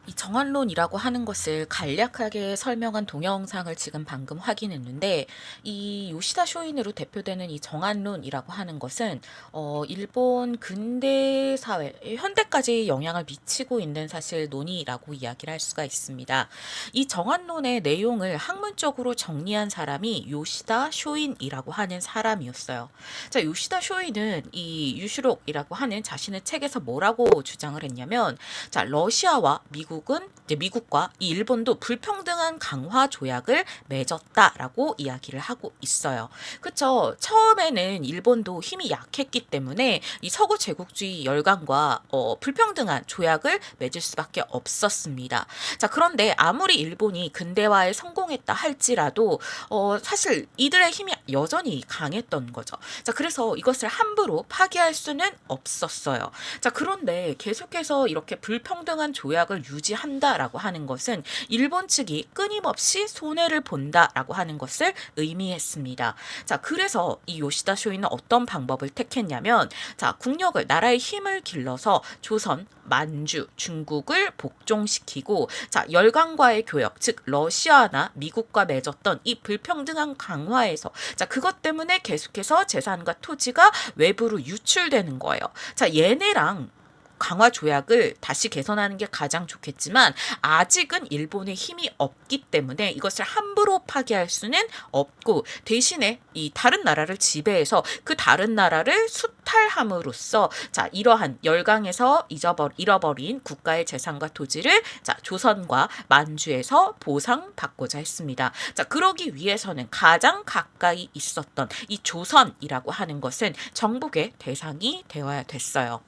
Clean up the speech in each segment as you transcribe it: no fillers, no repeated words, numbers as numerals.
이 정한론이라고 하는 것을 간략하게 설명한 동영상을 지금 방금 확인했는데, 이 요시다 쇼인으로 대표되는 이 정한론이라고 하는 것은 일본 근대 사회, 현대까지 영향을 미치고 있는 사실 논의라고 이야기를 할 수가 있습니다. 이 정한론의 내용을 학문적으로 정리한 사람이 요시다 쇼인이라고 하는 사람이었어요. 자, 요시다 쇼인은 이 유슈록이라고 하는 자신의 책에서 뭐라고 주장을 했냐면, 자, 러시아와 미국과 이 일본도 불평등한 강화 조약을 맺었다라고 이야기를 하고 있어요. 그쵸? 처음에는 일본도 힘이 약했기 때문에 이 서구 제국주의 열강과 불평등한 조약을 맺을 수밖에 없었습니다. 자, 그런데 아무리 일본이 근대화에 성공했다 할지라도 사실 이들의 힘이 여전히 강했던 거죠. 자, 그래서 이것을 함부로 파기할 수는 없었어요. 자, 그런데 계속해서 이렇게 불평등한 조약을 유지한다라고 하는 것은 일본 측이 끊임없이 손해를 본다라고 하는 것을 의미했습니다. 자, 그래서 이 요시다 쇼이는 어떤 방법을 택했냐면, 자, 국력을, 나라의 힘을 길러서 조선, 만주, 중국을 복종시키고, 자, 열강과의 교역, 즉 러시아나 미국과 맺었던 이 불평등한 강화에서, 자, 그것 때문에 계속해서 재산과 토지가 외부로 유출되는 거예요. 자, 얘네랑 강화 조약을 다시 개선하는 게 가장 좋겠지만, 아직은 일본의 힘이 없기 때문에 이것을 함부로 파기할 수는 없고, 대신에 이 다른 나라를 지배해서 그 다른 나라를 수탈함으로써, 자, 이러한 열강에서 잃어버린 국가의 재산과 토지를, 자, 조선과 만주에서 보상받고자 했습니다. 자, 그러기 위해서는 가장 가까이 있었던 이 조선이라고 하는 것은 정복의 대상이 되어야 됐어요.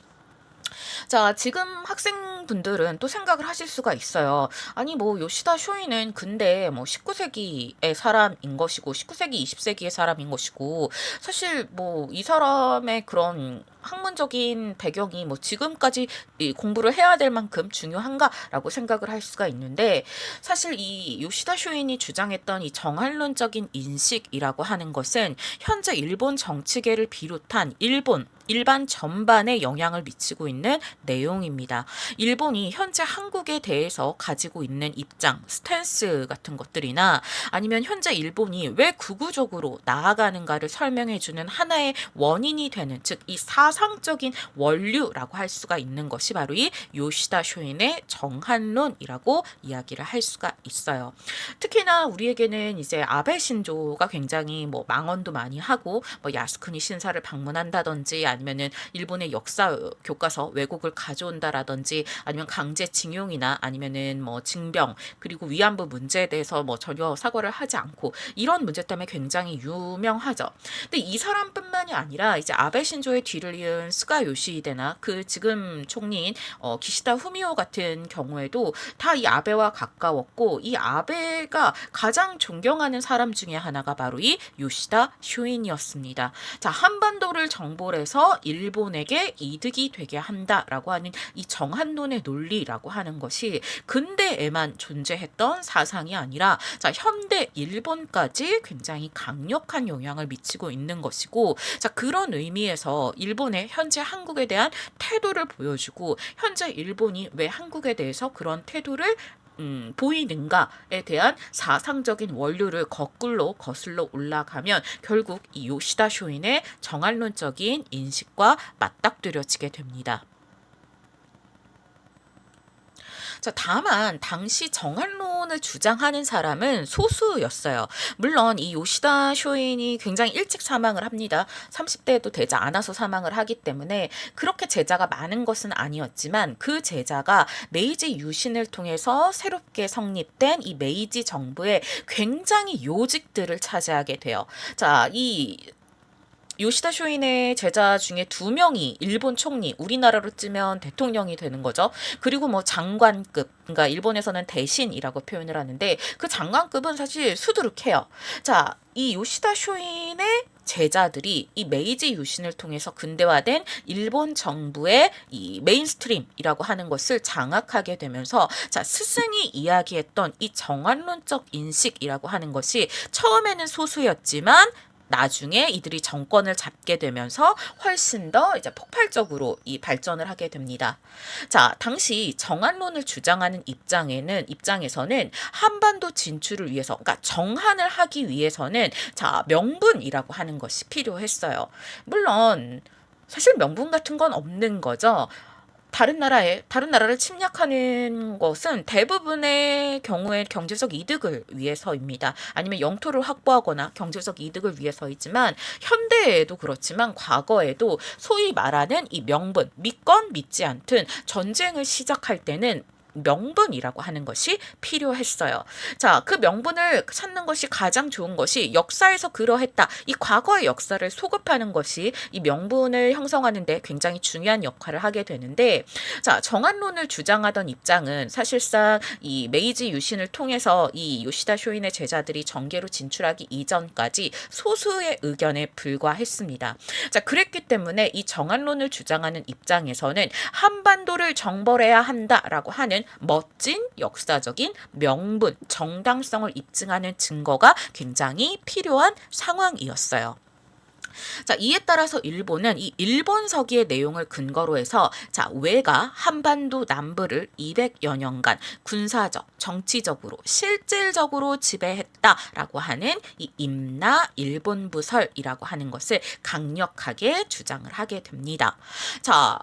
자, 지금 학생분들은 또 생각을 하실 수가 있어요. 아니, 뭐, 요시다 쇼이는 근데 뭐 19세기의 사람인 것이고, 19세기, 20세기의 사람인 것이고, 사실 뭐, 이 사람의 그런 학문적인 배경이 뭐 지금까지 이 공부를 해야 될 만큼 중요한가라고 생각을 할 수가 있는데, 사실 이 요시다 쇼인이 주장했던 이 정한론적인 인식이라고 하는 것은 현재 일본 정치계를 비롯한 일반 전반에 영향을 미치고 있는 내용입니다. 일본이 현재 한국에 대해서 가지고 있는 입장, 스탠스 같은 것들이나, 아니면 현재 일본이 왜 극우적으로 나아가는가를 설명해주는 하나의 원인이 되는, 즉 이 사상적인 원류라고 할 수가 있는 것이 바로 이 요시다 쇼인의 정한론이라고 이야기를 할 수가 있어요. 특히나 우리에게는 이제 아베 신조가 굉장히 뭐 망언도 많이 하고, 뭐 야스쿠니 신사를 방문한다든지, 아니면은 일본의 역사 교과서 왜곡을 가져온다라든지, 아니면 강제징용이나 아니면은 뭐 징병, 그리고 위안부 문제에 대해서 뭐 전혀 사과를 하지 않고, 이런 문제 때문에 굉장히 유명하죠. 근데 이 사람뿐만이 아니라 이제 아베 신조의 뒤를 이은 스가 요시히데나 그 지금 총리인 기시다 후미오 같은 경우에도 다 이 아베와 가까웠고, 이 아베가 가장 존경하는 사람 중에 하나가 바로 이 요시다 쇼인이었습니다. 자, 한반도를 정벌해서 일본에게 이득이 되게 한다라고 하는 이 정한론의 논리라고 하는 것이 근대에만 존재했던 사상이 아니라, 자, 현대 일본까지 굉장히 강력한 영향을 미치고 있는 것이고, 자, 그런 의미에서 일본의 현재 한국에 대한 태도를 보여주고, 현재 일본이 왜 한국에 대해서 그런 태도를 보이는가에 대한 사상적인 원류를 거꾸로 거슬러 올라가면 결국 이 요시다 쇼인의 정한론적인 인식과 맞닥뜨려지게 됩니다. 자, 다만 당시 정한론을 주장하는 사람은 소수였어요. 물론 이 요시다 쇼인이 굉장히 일찍 사망을 합니다. 30대에도 되지 않아서 사망을 하기 때문에 그렇게 제자가 많은 것은 아니었지만, 그 제자가 메이지 유신을 통해서 새롭게 성립된 이 메이지 정부의 굉장히 요직들을 차지하게 돼요. 자, 이 요시다 쇼인의 제자 중에 2명이 일본 총리, 우리나라로 치면 대통령이 되는 거죠. 그리고 뭐 장관급, 그러니까 일본에서는 대신이라고 표현을 하는데, 그 장관급은 사실 수두룩해요. 자, 이 요시다 쇼인의 제자들이 이 메이지 유신을 통해서 근대화된 일본 정부의 이 메인스트림이라고 하는 것을 장악하게 되면서, 자, 스승이 이야기했던 이 정한론적 인식이라고 하는 것이 처음에는 소수였지만 나중에 이들이 정권을 잡게 되면서 훨씬 더 이제 폭발적으로 이 발전을 하게 됩니다. 자, 당시 정한론을 주장하는 입장에서는 한반도 진출을 위해서, 그러니까 정한을 하기 위해서는 자, 명분이라고 하는 것이 필요했어요. 물론 사실 명분 같은 건 없는 거죠. 다른 나라를 침략하는 것은 대부분의 경우에 경제적 이득을 위해서입니다. 아니면 영토를 확보하거나 경제적 이득을 위해서이지만 현대에도 그렇지만 과거에도 소위 말하는 이 명분, 믿건 믿지 않든 전쟁을 시작할 때는 명분이라고 하는 것이 필요했어요. 자, 그 명분을 찾는 것이 가장 좋은 것이 역사에서 그러했다. 이 과거의 역사를 소급하는 것이 이 명분을 형성하는 데 굉장히 중요한 역할을 하게 되는데, 자, 정한론을 주장하던 입장은 사실상 이 메이지 유신을 통해서 이 요시다 쇼인의 제자들이 정계로 진출하기 이전까지 소수의 의견에 불과했습니다. 자, 그랬기 때문에 이 정한론을 주장하는 입장에서는 한반도를 정벌해야 한다라고 하는 멋진 역사적인 명분, 정당성을 입증하는 증거가 굉장히 필요한 상황이었어요. 자, 이에 따라서 일본은 이 일본 서기의 내용을 근거로 해서 자, 왜가 한반도 남부를 200여 년간 군사적, 정치적으로, 실질적으로 지배했다라고 하는 이 임나 일본부설이라고 하는 것을 강력하게 주장을 하게 됩니다. 자,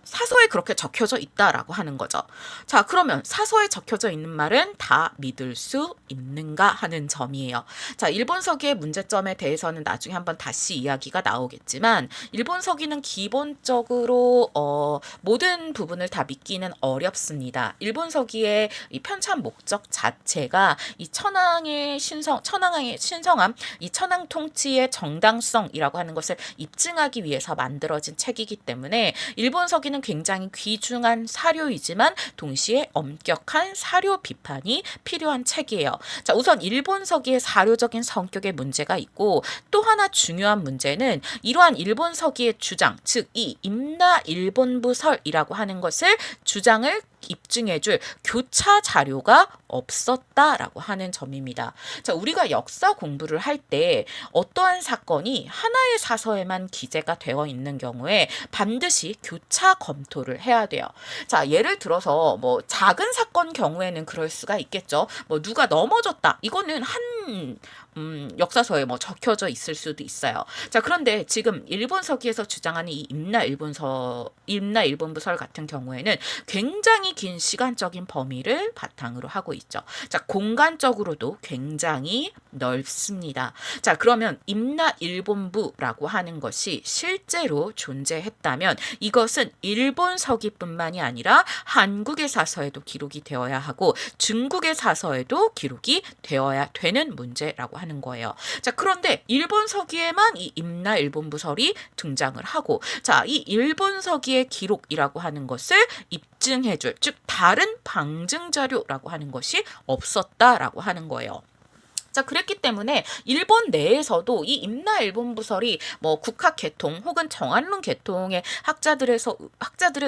사서에 그렇게 적혀져 있다라고 하는 거죠. 자, 그러면 사서에 적혀져 있는 말은 다 믿을 수 있는가 하는 점이에요. 자, 일본 서기의 문제점에 대해서는 나중에 한번 다시 이야기가 나오겠지만 일본 서기는 기본적으로 모든 부분을 다 믿기는 어렵습니다. 일본 서기의 이 편찬 목적 자체가 이 천황의 신성함, 이 천황 통치의 정당성이라고 하는 것을 입증하기 위해서 만들어진 책이기 때문에 일본 서기는 굉장히 귀중한 사료이지만 동시에 엄격한 사료 비판이 필요한 책이에요. 자, 우선 일본 서기의 사료적인 성격의 문제가 있고 또 하나 중요한 문제는 이러한 일본 서기의 주장, 즉 이 임나 일본부설이라고 하는 것을 주장을 입증해줄 교차 자료가 없었다라고 하는 점입니다. 자, 우리가 역사 공부를 할 때 어떠한 사건이 하나의 사서에만 기재가 되어 있는 경우에 반드시 교차 검토를 해야 돼요. 자, 예를 들어서 뭐 작은 사건 경우에는 그럴 수가 있겠죠. 뭐 누가 넘어졌다. 이거는 한 역사서에 뭐 적혀져 있을 수도 있어요. 자, 그런데 지금 일본 서기에서 주장하는 이 임나 일본부설 같은 경우에는 굉장히 긴 시간적인 범위를 바탕으로 하고 있죠. 자, 공간적으로도 굉장히 넓습니다. 자, 그러면 임나 일본부라고 하는 것이 실제로 존재했다면 이것은 일본 서기뿐만이 아니라 한국의 사서에도 기록이 되어야 하고 중국의 사서에도 기록이 되어야 되는 문제라고 하는 거예요. 자, 그런데 일본 서기에만 이 임나 일본부설이 등장을 하고 자, 이 일본 서기의 기록이라고 하는 것을 입증해줄, 즉 다른 방증 자료라고 하는 것이 없었다라고 하는 거예요. 자, 그랬기 때문에 일본 내에서도 이 임나 일본부설이 뭐 국학 계통 혹은 정한론 계통의 학자들에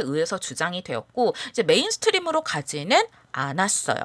의해서 주장이 되었고 이제 메인스트림으로 가지는 않았어요.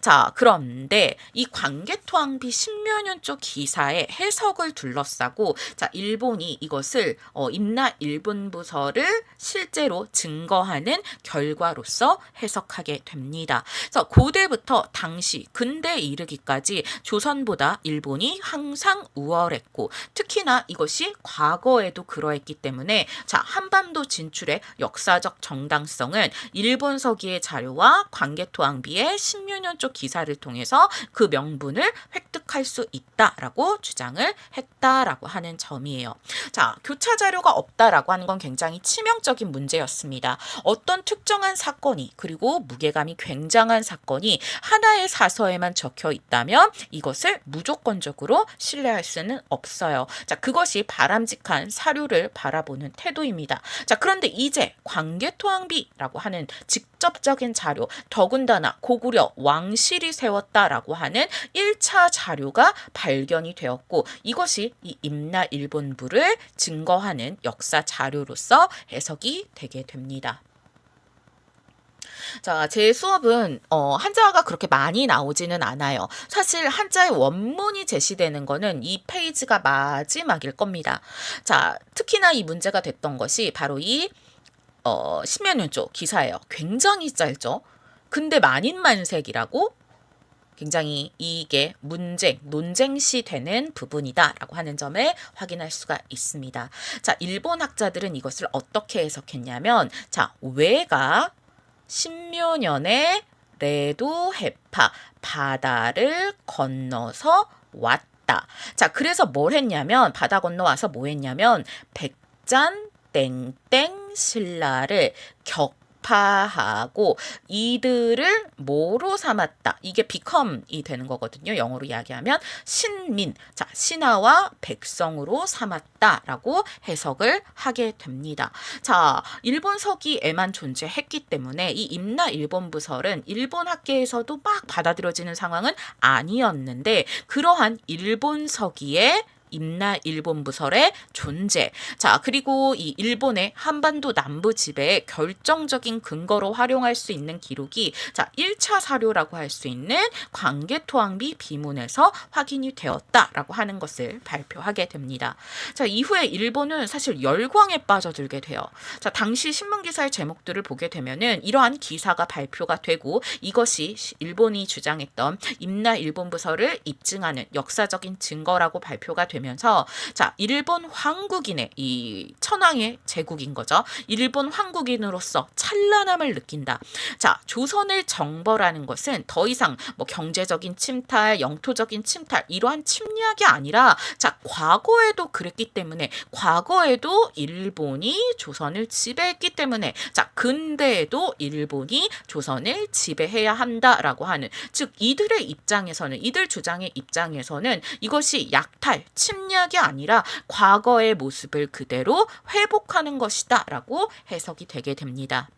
자, 그런데 이 광개토항비 신묘년조 기사의 해석을 둘러싸고 자, 일본이 이것을 임나 일본부설을 실제로 증거하는 결과로서 해석하게 됩니다. 그래서 고대부터 당시 근대에 이르기까지 조선보다 일본이 항상 우월했고 특히나 이것이 과거에도 그러했기 때문에 자, 한반도 진출의 역사적 정당성은 일본 서기의 자료와 광개토항 비의 신묘년조 기사를 통해서 그 명분을 획득할 수 있다라고 주장을 했다라고 하는 점이에요. 자, 교차 자료가 없다라고 하는 건 굉장히 치명적인 문제였습니다. 어떤 특정한 사건이 그리고 무게감이 굉장한 사건이 하나의 사서에만 적혀 있다면 이것을 무조건적으로 신뢰할 수는 없어요. 자, 그것이 바람직한 사료를 바라보는 태도입니다. 자, 그런데 이제 광개토항비라고 하는 직접적인 자료, 더군다나 고구려 왕실이 세웠다라고 하는 1차 자료가 발견이 되었고 이것이 이 임나 일본부를 증거하는 역사 자료로서 해석이 되게 됩니다. 자, 제 수업은 한자가 그렇게 많이 나오지는 않아요. 사실 한자의 원문이 제시되는 거는 이 페이지가 마지막일 겁니다. 자, 특히나 이 문제가 됐던 것이 바로 이 십면연조 기사예요. 굉장히 짧죠. 근데 만인만색이라고 굉장히 이게 논쟁시 되는 부분이다라고 하는 점을 확인할 수가 있습니다. 자, 일본 학자들은 이것을 어떻게 해석했냐면, 자, 왜가 신묘년에 레도 해파 바다를 건너서 왔다. 자, 그래서 뭘 했냐면 바다 건너와서 뭐 했냐면 백잔 땡땡 신라를 격파하고 이들을 뭐로 삼았다. 이게 become이 되는 거거든요. 영어로 이야기하면 신민, 자, 신하와 백성으로 삼았다라고 해석을 하게 됩니다. 자, 일본 서기에만 존재했기 때문에 이 임나 일본 부설은 일본 학계에서도 막 받아들여지는 상황은 아니었는데, 그러한 일본 서기에 임나 일본 부설의 존재. 자, 그리고 이 일본의 한반도 남부 지배의 결정적인 근거로 활용할 수 있는 기록이, 자, 1차 사료라고 할 수 있는 광개토항비 비문에서 확인이 되었다라고 하는 것을 발표하게 됩니다. 자, 이후에 일본은 사실 열광에 빠져들게 돼요. 자, 당시 신문 기사의 제목들을 보게 되면은 이러한 기사가 발표가 되고, 이것이 일본이 주장했던 임나 일본 부설을 입증하는 역사적인 증거라고 발표가 되면서, 자, 일본 황국인의 이 천황의 제국인 거죠. 일본 황국인으로서 찬란함을 느낀다. 자, 조선을 정벌하는 것은 더 이상 뭐 경제적인 침탈, 영토적인 침탈 이러한 침략이 아니라, 자, 과거에도 그랬기 때문에, 과거에도 일본이 조선을 지배했기 때문에, 자, 근대에도 일본이 조선을 지배해야 한다라고 하는, 즉 이들의 입장에서는, 이들 주장의 입장에서는 이것이 약탈, 침략이 아니라 과거의 모습을 그대로 회복하는 것이다 라고 해석이 되게 됩니다.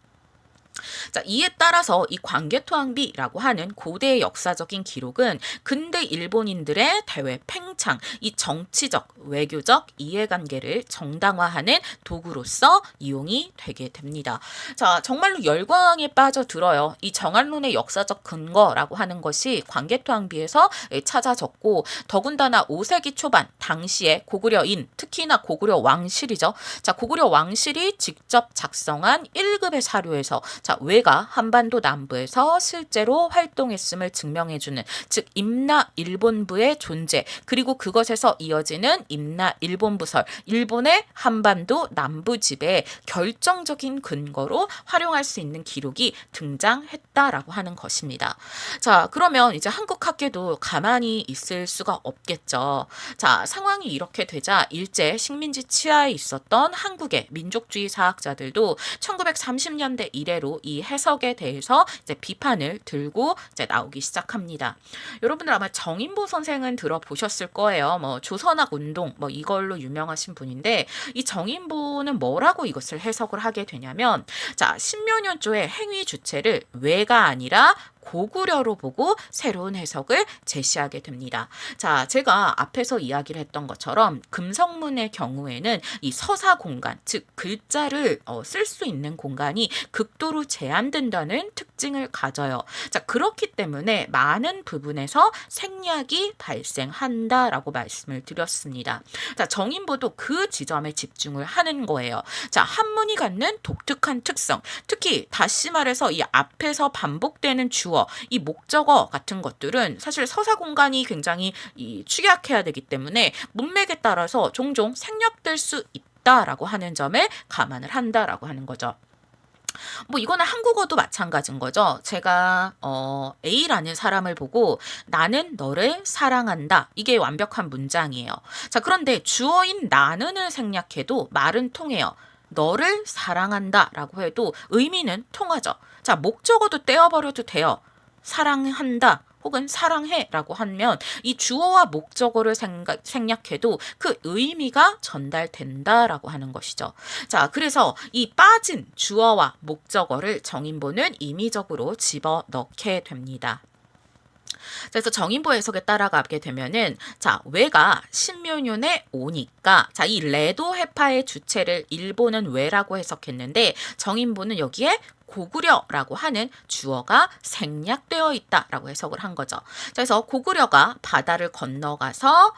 자, 이에 따라서 이 광개토항비라고 하는 고대의 역사적인 기록은 근대 일본인들의 대외 팽창, 이 정치적, 외교적 이해관계를 정당화하는 도구로서 이용이 되게 됩니다. 자, 정말로 열광에 빠져들어요. 이 정한론의 역사적 근거라고 하는 것이 광개토항비에서 찾아졌고, 더군다나 5세기 초반 당시에 고구려인, 특히나 고구려 왕실이죠. 자, 고구려 왕실이 직접 작성한 1급의 사료에서, 자, 왜가 한반도 남부에서 실제로 활동했음을 증명해주는, 즉 임나 일본부의 존재, 그리고 그것에서 이어지는 임나 일본부설, 일본의 한반도 남부 지배의 결정적인 근거로 활용할 수 있는 기록이 등장했다라고 하는 것입니다. 자, 그러면 이제 한국 학계도 가만히 있을 수가 없겠죠. 자, 상황이 이렇게 되자 일제 식민지 치하에 있었던 한국의 민족주의 사학자들도 1930년대 이래로 이 해석에 대해서 이제 비판을 들고 이제 나오기 시작합니다. 여러분들 아마 정인보 선생은 들어보셨을 거예요. 뭐 조선학 운동 뭐 이걸로 유명하신 분인데, 이 정인보는 뭐라고 이것을 해석을 하게 되냐면, 자, 신묘년조의 행위 주체를 왜가 아니라 고구려로 보고 새로운 해석을 제시하게 됩니다. 자, 제가 앞에서 이야기를 했던 것처럼 금성문의 경우에는 이 서사 공간, 즉 글자를 쓸 수 있는 공간이 극도로 제한된다는 특징을 가져요. 자, 그렇기 때문에 많은 부분에서 생략이 발생한다라고 말씀을 드렸습니다. 자, 정인보도 그 지점에 집중을 하는 거예요. 자, 한문이 갖는 독특한 특성, 특히 다시 말해서 이 앞에서 반복되는 주어, 이 목적어 같은 것들은 사실 서사 공간이 굉장히 축약해야 되기 때문에 문맥에 따라서 종종 생략될 수 있다라고 하는 점을 감안을 한다라고 하는 거죠. 뭐 이거는 한국어도 마찬가지인 거죠. 제가 A라는 사람을 보고 나는 너를 사랑한다. 이게 완벽한 문장이에요. 자, 그런데 주어인 나는을 생략해도 말은 통해요. 너를 사랑한다 라고 해도 의미는 통하죠. 자, 목적어도 떼어버려도 돼요. 사랑한다 혹은 사랑해 라고 하면 이 주어와 목적어를 생략해도 그 의미가 전달된다라고 하는 것이죠. 자, 그래서 이 빠진 주어와 목적어를 정인보는 임의적으로 집어넣게 됩니다. 그래서 정인보 해석에 따라가게 되면은 자, 왜가 신묘년에 오니까 자, 이 레도 해파의 주체를 일본은 왜라고 해석했는데 정인보는 여기에 고구려라고 하는 주어가 생략되어 있다라고 해석을 한 거죠. 그래서 고구려가 바다를 건너가서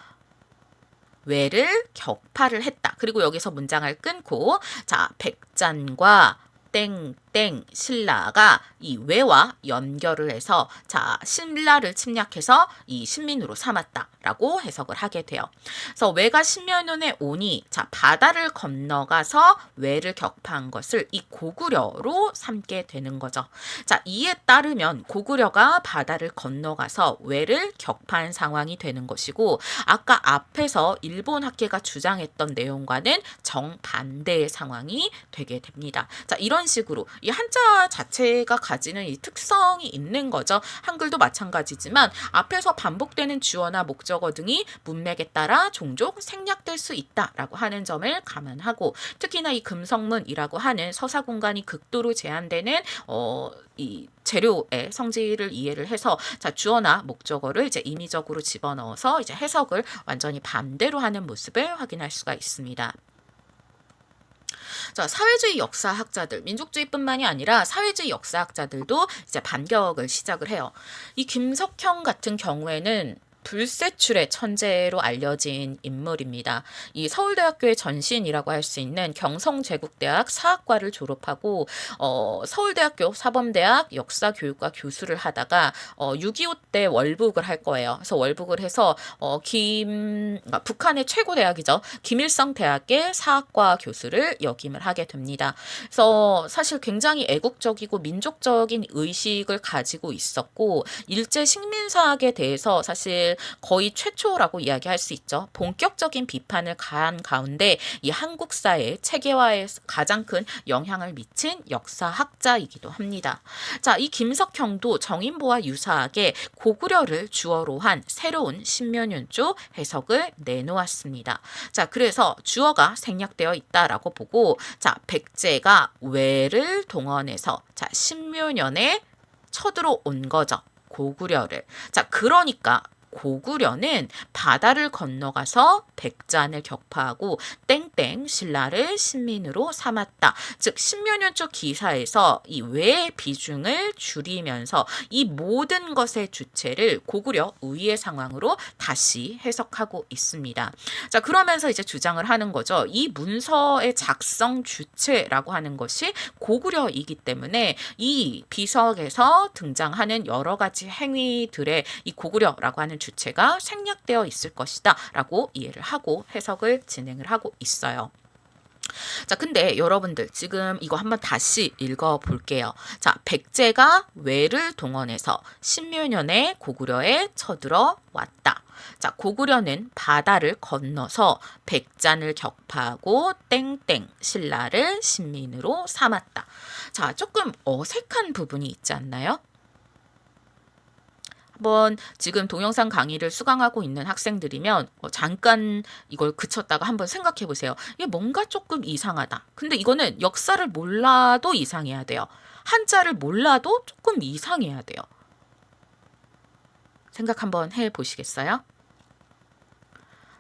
왜를 격파를 했다. 그리고 여기서 문장을 끊고 자, 백잔과 땡땡 신라가 이 왜와 연결을 해서 자, 신라를 침략해서 이 신민으로 삼았다라고 해석을 하게 돼요. 그래서 왜가 신묘년에 오니 자, 바다를 건너가서 왜를 격파한 것을 이 고구려로 삼게 되는 거죠. 자, 이에 따르면 고구려가 바다를 건너가서 왜를 격파한 상황이 되는 것이고 아까 앞에서 일본 학계가 주장했던 내용과는 정반대의 상황이 되게 됩니다. 자, 이런 식으로 이 한자 자체가 가지는 이 특성이 있는 거죠. 한글도 마찬가지지만 앞에서 반복되는 주어나 목적어 등이 문맥에 따라 종종 생략될 수 있다라고 하는 점을 감안하고 특히나 이 금성문이라고 하는 서사 공간이 극도로 제한되는 이 재료의 성질을 이해를 해서 자, 주어나 목적어를 이제 임의적으로 집어넣어서 이제 해석을 완전히 반대로 하는 모습을 확인할 수가 있습니다. 자, 사회주의 역사학자들, 민족주의뿐만이 아니라 사회주의 역사학자들도 이제 반격을 시작을 해요. 이 김석형 같은 경우에는 불세출의 천재로 알려진 인물입니다. 이 서울대학교의 전신이라고 할 수 있는 경성제국대학 사학과를 졸업하고 서울대학교 사범대학 역사교육과 교수를 하다가 6.25 때 월북을 할 거예요. 그래서 월북을 해서 북한의 최고 대학이죠. 김일성 대학의 사학과 교수를 역임을 하게 됩니다. 그래서 사실 굉장히 애국적이고 민족적인 의식을 가지고 있었고 일제 식민사학에 대해서 사실 거의 최초라고 이야기할 수 있죠. 본격적인 비판을 가한 가운데 이 한국 사회 체계화에 가장 큰 영향을 미친 역사학자이기도 합니다. 자, 이 김석형도 정인보와 유사하게 고구려를 주어로 한 새로운 신묘년조 해석을 내놓았습니다. 자, 그래서 주어가 생략되어 있다라고 보고 자, 백제가 왜를 동원해서 자, 신묘년에 쳐들어온 거죠. 고구려를. 자, 그러니까 고구려는 바다를 건너가서 백잔을 격파하고 땡땡 신라를 신민으로 삼았다. 즉 신묘년조 기사에서 이 왜의 비중을 줄이면서 이 모든 것의 주체를 고구려 우위의 상황으로 다시 해석하고 있습니다. 자, 그러면서 이제 주장을 하는 거죠. 이 문서의 작성 주체라고 하는 것이 고구려이기 때문에 이 비석에서 등장하는 여러 가지 행위들의 이 고구려라고 하는 주체가 생략되어 있을 것이다 라고 이해를 하고 해석을 진행을 하고 있어요. 자, 근데 여러분들 지금 이거 한번 다시 읽어볼게요. 자, 백제가 왜를 동원해서 신묘년에 고구려에 쳐들어 왔다. 자, 고구려는 바다를 건너서 백잔을 격파하고 땡땡 신라를 신민으로 삼았다. 자, 조금 어색한 부분이 있지 않나요? 한번 지금 동영상 강의를 수강하고 있는 학생들이면 잠깐 이걸 그쳤다가 한번 생각해 보세요. 이게 뭔가 조금 이상하다. 근데 이거는 역사를 몰라도 이상해야 돼요. 한자를 몰라도 조금 이상해야 돼요. 생각 한번 해 보시겠어요?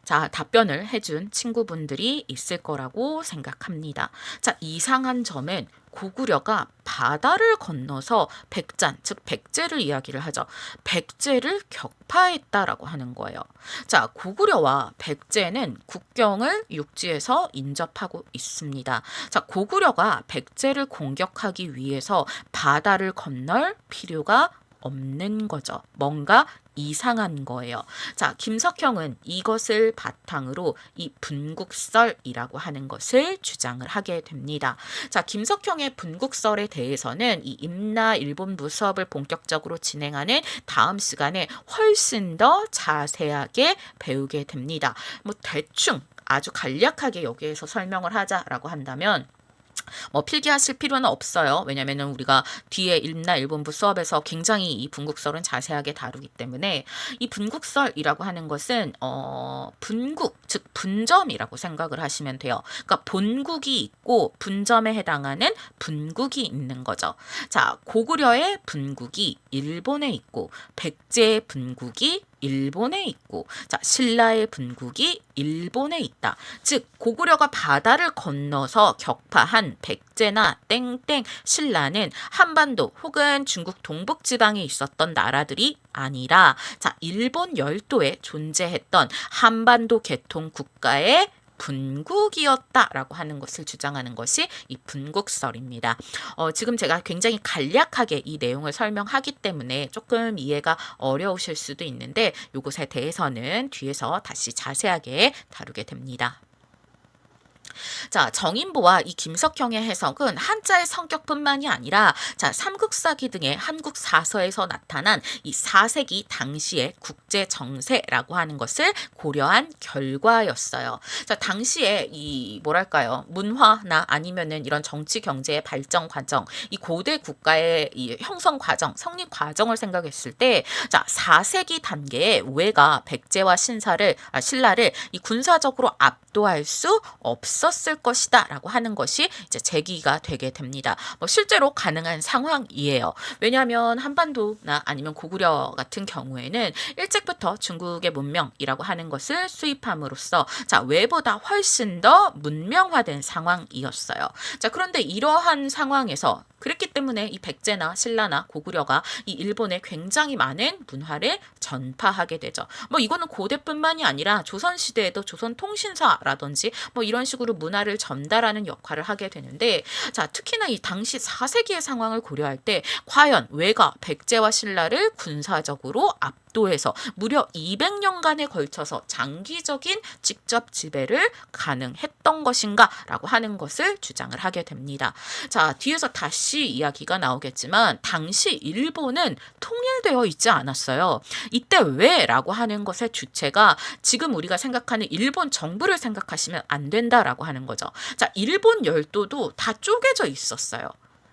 자, 답변을 해준 친구분들이 있을 거라고 생각합니다. 자, 이상한 점은 고구려가 바다를 건너서 백잔, 즉 백제를 이야기를 하죠. 백제를 격파했다라고 하는 거예요. 자, 고구려와 백제는 국경을 육지에서 인접하고 있습니다. 자, 고구려가 백제를 공격하기 위해서 바다를 건널 필요가 없는 거죠. 뭔가 이상한 거예요. 자, 김석형은 이것을 바탕으로 이 분국설이라고 하는 것을 주장을 하게 됩니다. 자, 김석형의 분국설에 대해서는 이 임나 일본부 수업을 본격적으로 진행하는 다음 시간에 훨씬 더 자세하게 배우게 됩니다. 뭐 대충 아주 간략하게 여기에서 설명을 하자라고 한다면 뭐 필기하실 필요는 없어요. 왜냐면은 우리가 뒤에 일나 일본부 수업에서 굉장히 이 분국설은 자세하게 다루기 때문에 이 분국설이라고 하는 것은 분국 즉 분점이라고 생각을 하시면 돼요. 그러니까 본국이 있고 분점에 해당하는 분국이 있는 거죠. 자, 고구려의 분국이 일본에 있고 백제의 분국이 일본에 있고, 자, 신라의 분국이 일본에 있다. 즉 고구려가 바다를 건너서 격파한 백제나 땡땡 신라는 한반도 혹은 중국 동북지방에 있었던 나라들이 아니라, 자, 일본 열도에 존재했던 한반도 개통 국가의 분국이었다라고 하는 것을 주장하는 것이 이 분국설입니다. 지금 제가 굉장히 간략하게 이 내용을 설명하기 때문에 조금 이해가 어려우실 수도 있는데 이것에 대해서는 뒤에서 다시 자세하게 다루게 됩니다. 자, 정인보와 이 김석형의 해석은 한자의 성격뿐만이 아니라, 자, 삼국사기 등의 한국 사서에서 나타난 이 4세기 당시의 국제 정세라고 하는 것을 고려한 결과였어요. 자, 당시에 이 뭐랄까요, 문화나 아니면은 이런 정치 경제의 발전 과정, 이 고대 국가의 이 형성 과정, 성립 과정을 생각했을 때, 자, 4세기 단계의 우회가 백제와 신라를 이 군사적으로 압도할 수 없었을 것이다 라고 하는 것이 이제 제기가 되게 됩니다. 실제로 가능한 상황이에요. 왜냐하면 한반도나 아니면 고구려 같은 경우에는 일찍부터 중국의 문명이라고 하는 것을 수입함으로써, 자, 외보다 훨씬 더 문명화된 상황이었어요. 자, 그런데 이러한 상황에서 그랬기 때문에 이 백제나 신라나 고구려가 이 일본에 굉장히 많은 문화를 전파하게 되죠. 이거는 고대뿐만이 아니라 조선시대에도 조선통신사라든지 이런 식으로 문화를 전달하는 역할을 하게 되는데, 자, 특히나 이 당시 4세기의 상황을 고려할 때 과연 왜가 백제와 신라를 군사적으로 압도해서 무려 200년간에 걸쳐서 장기적인 직접 지배를 가능했던 것인가 라고 하는 것을 주장을 하게 됩니다. 자, 뒤에서 다시 이야기가 나오겠지만 당시 일본은 통일되어 있지 않았어요. 이때 왜? 라고 하는 것의 주체가 지금 우리가 생각하는 일본 정부를 생각하시면 안 된다라고 하는 거죠. 자, 일본 열도도 다 쪼개져 있었어요.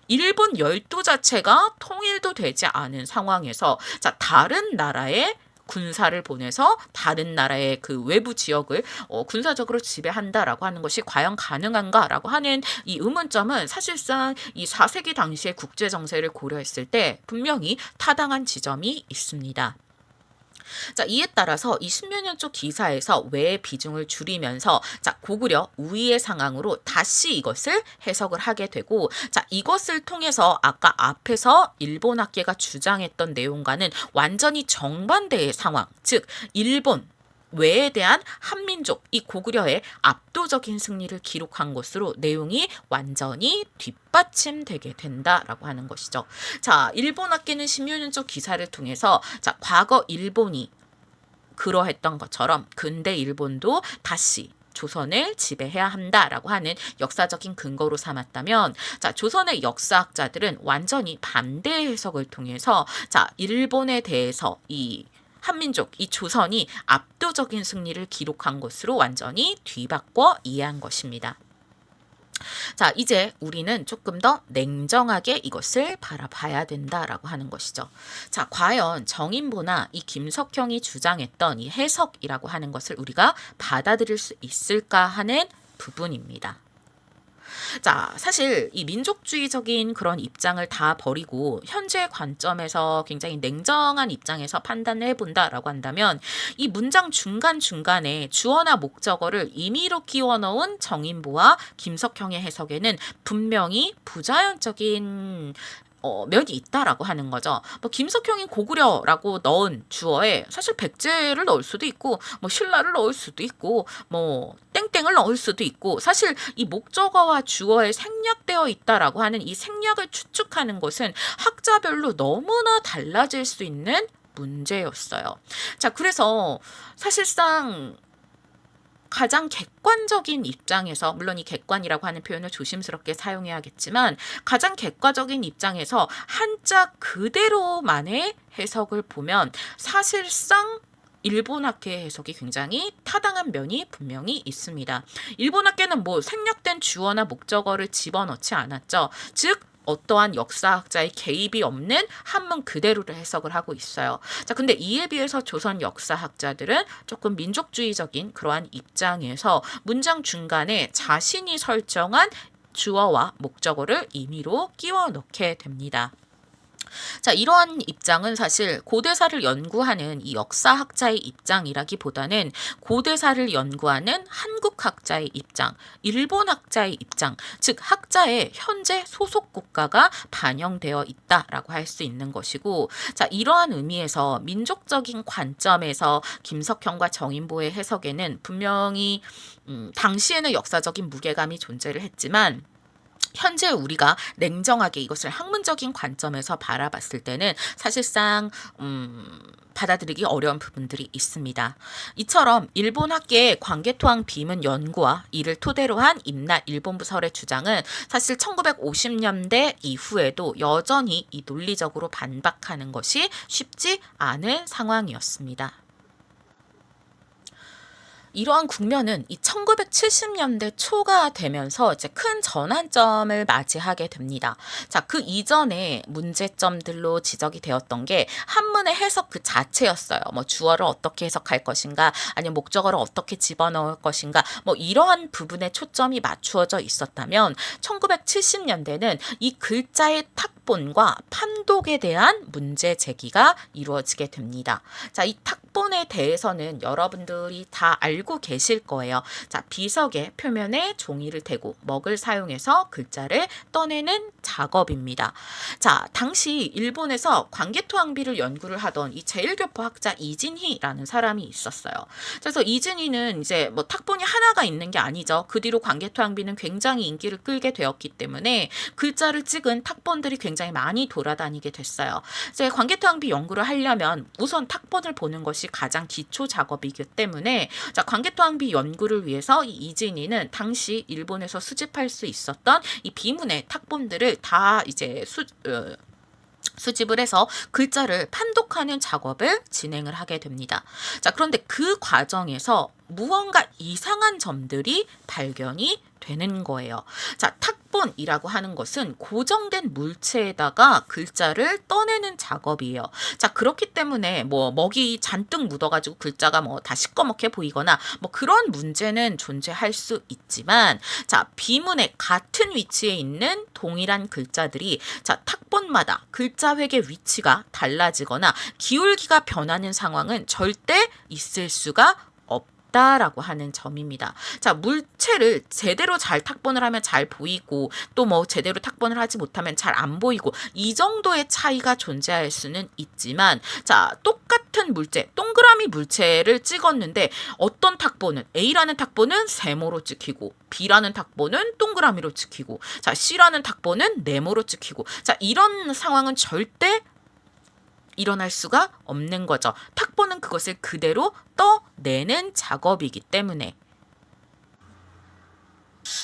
일본 열도 자체가 통일도 되지 않은 상황에서, 자, 다른 나라의 군사를 보내서 다른 나라의 그 외부 지역을 군사적으로 지배한다라고 하는 것이 과연 가능한가라고 하는 이 의문점은 사실상 이 4세기 당시의 국제 정세를 고려했을 때 분명히 타당한 지점이 있습니다. 자, 이에 따라서 이 신묘년조 기사에서 외의 비중을 줄이면서, 자, 고구려 우위의 상황으로 다시 이것을 해석을 하게 되고, 자, 이것을 통해서 아까 앞에서 일본 학계가 주장했던 내용과는 완전히 정반대의 상황, 즉 일본 외에 대한 한민족, 이 고구려의 압도적인 승리를 기록한 것으로 내용이 완전히 뒷받침되게 된다라고 하는 것이죠. 자, 일본 학계는 신묘년조 기사를 통해서, 자, 과거 일본이 그러했던 것처럼 근대 일본도 다시 조선을 지배해야 한다라고 하는 역사적인 근거로 삼았다면, 자, 조선의 역사학자들은 완전히 반대의 해석을 통해서, 자, 일본에 대해서 이 한민족, 이 조선이 압도적인 승리를 기록한 것으로 완전히 뒤바꿔 이해한 것입니다. 자, 이제 우리는 조금 더 냉정하게 이것을 바라봐야 된다라고 하는 것이죠. 자, 과연 정인보나 이 김석형이 주장했던 이 해석이라고 하는 것을 우리가 받아들일 수 있을까 하는 부분입니다. 자, 사실 이 민족주의적인 그런 입장을 다 버리고 현재 관점에서 굉장히 냉정한 입장에서 판단을 해본다라고 한다면, 이 문장 중간중간에 주어나 목적어를 임의로 끼워 넣은 정인보와 김석형의 해석에는 분명히 부자연적인 면이 있다라고 하는 거죠. 김석형이 고구려라고 넣은 주어에 사실 백제를 넣을 수도 있고, 신라를 넣을 수도 있고, 땡땡을 넣을 수도 있고, 사실 이 목적어와 주어에 생략되어 있다라고 하는 이 생략을 추측하는 것은 학자별로 너무나 달라질 수 있는 문제였어요. 자, 그래서 사실상 가장 객관적인 입장에서, 물론 이 객관이라고 하는 표현을 조심스럽게 사용해야겠지만, 가장 객관적인 입장에서 한자 그대로만의 해석을 보면 사실상 일본학계의 해석이 굉장히 타당한 면이 분명히 있습니다. 일본학계는 뭐 생략된 주어나 목적어를 집어넣지 않았죠. 즉 어떠한 역사학자의 개입이 없는 한문 그대로를 해석을 하고 있어요. 자, 근데 이에 비해서 조선 역사학자들은 조금 민족주의적인 그러한 입장에서 문장 중간에 자신이 설정한 주어와 목적어를 임의로 끼워 넣게 됩니다. 자, 이러한 입장은 사실 고대사를 연구하는 이 역사학자의 입장이라기보다는 고대사를 연구하는 한국학자의 입장, 일본학자의 입장, 즉 학자의 현재 소속 국가가 반영되어 있다라고 할 수 있는 것이고, 자, 이러한 의미에서 민족적인 관점에서 김석현과 정인보의 해석에는 분명히 당시에는 역사적인 무게감이 존재를 했지만 현재 우리가 냉정하게 이것을 학문적인 관점에서 바라봤을 때는 사실상 받아들이기 어려운 부분들이 있습니다. 이처럼 일본학계의 광개토항 비문 연구와 이를 토대로 한 임나 일본부설의 주장은 사실 1950년대 이후에도 여전히 이 논리적으로 반박하는 것이 쉽지 않은 상황이었습니다. 이러한 국면은 이 1970년대 초가 되면서 이제 큰 전환점을 맞이하게 됩니다. 자, 그 이전에 문제점들로 지적이 되었던 게 한문의 해석 그 자체였어요. 뭐 주어를 어떻게 해석할 것인가, 아니면 목적어를 어떻게 집어넣을 것인가, 뭐 이러한 부분에 초점이 맞추어져 있었다면 1970년대는 이 글자의 탁본과 판독에 대한 문제 제기가 이루어지게 됩니다. 자, 이 탁본에 대해서는 여러분들이 다 알고 계실 거예요. 자, 비석의 표면에 종이를 대고 먹을 사용해서 글자를 떠내는 작업입니다. 자, 당시 일본에서 광개토항비를 연구를 하던 이 제1교포 학자 이진희라는 사람이 있었어요. 그래서 이진희는 이제 뭐 탁본이 하나가 있는 게 아니죠. 그 뒤로 광개토항비는 굉장히 인기를 끌게 되었기 때문에 글자를 찍은 탁본들이 굉장히 많이 돌아다니게 됐어요. 이제 광개토항비 연구를 하려면 우선 탁본을 보는 것이 가장 기초 작업이기 때문에 자, 광개토항비 연구를 위해서 이 이진희는 당시 일본에서 수집할 수 있었던 이 비문의 탁본들을 다 이제 수집을 해서 글자를 판독하는 작업을 진행을 하게 됩니다. 자, 그런데 그 과정에서 무언가 이상한 점들이 발견이 되는 거예요. 자, 탁본이라고 하는 것은 고정된 물체에다가 글자를 떠내는 작업이에요. 자, 그렇기 때문에 뭐 먹이 잔뜩 묻어가지고 글자가 뭐 다 시꺼멓게 보이거나 뭐 그런 문제는 존재할 수 있지만, 자, 비문의 같은 위치에 있는 동일한 글자들이 자, 탁본마다 글자 획의 위치가 달라지거나 기울기가 변하는 상황은 절대 있을 수가 라고 하는 점입니다. 자, 물체를 제대로 잘 탁본을 하면 잘 보이고 또 뭐 제대로 탁본을 하지 못하면 잘 안 보이고 이 정도의 차이가 존재할 수는 있지만, 자, 똑같은 물체, 동그라미 물체를 찍었는데 어떤 탁본은 A라는 탁본은 세모로 찍히고 B라는 탁본은 동그라미로 찍히고 자, C라는 탁본은 네모로 찍히고 자, 이런 상황은 절대 일어날 수가 없는 거죠. 탁본은 그것을 그대로 떠내는 작업이기 때문에.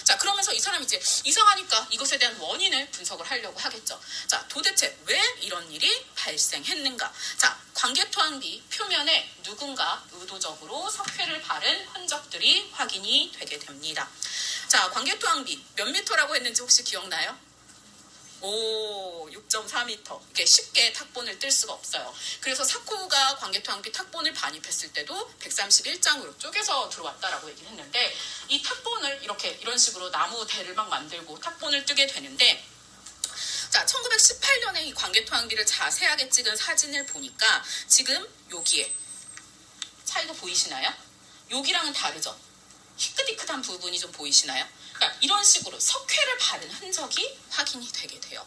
자, 그러면서 이 사람이 이제 이상하니까 이것에 대한 원인을 분석을 하려고 하겠죠. 자, 도대체 왜 이런 일이 발생했는가? 자, 광개토항비 표면에 누군가 의도적으로 석회를 바른 흔적들이 확인이 되게 됩니다. 자, 광개토항비 몇 미터라고 했는지 혹시 기억나요? 6.4m. 이게 쉽게 탁본을 뜰 수가 없어요. 그래서 사코가 광개토항비 탁본을 반입했을 때도 131장으로 쪼개서 들어왔다라고 얘기를 했는데, 이 탁본을 이런 식으로 나무 대를 막 만들고 탁본을 뜨게 되는데, 자, 1918년에 이 광개토항비를 자세하게 찍은 사진을 보니까 지금 여기에 차이가 보이시나요? 여기랑은 다르죠? 희끗희끗한 부분이 좀 보이시나요? 그러니까 이런 식으로 석회를 바른 흔적이 확인이 되게 돼요.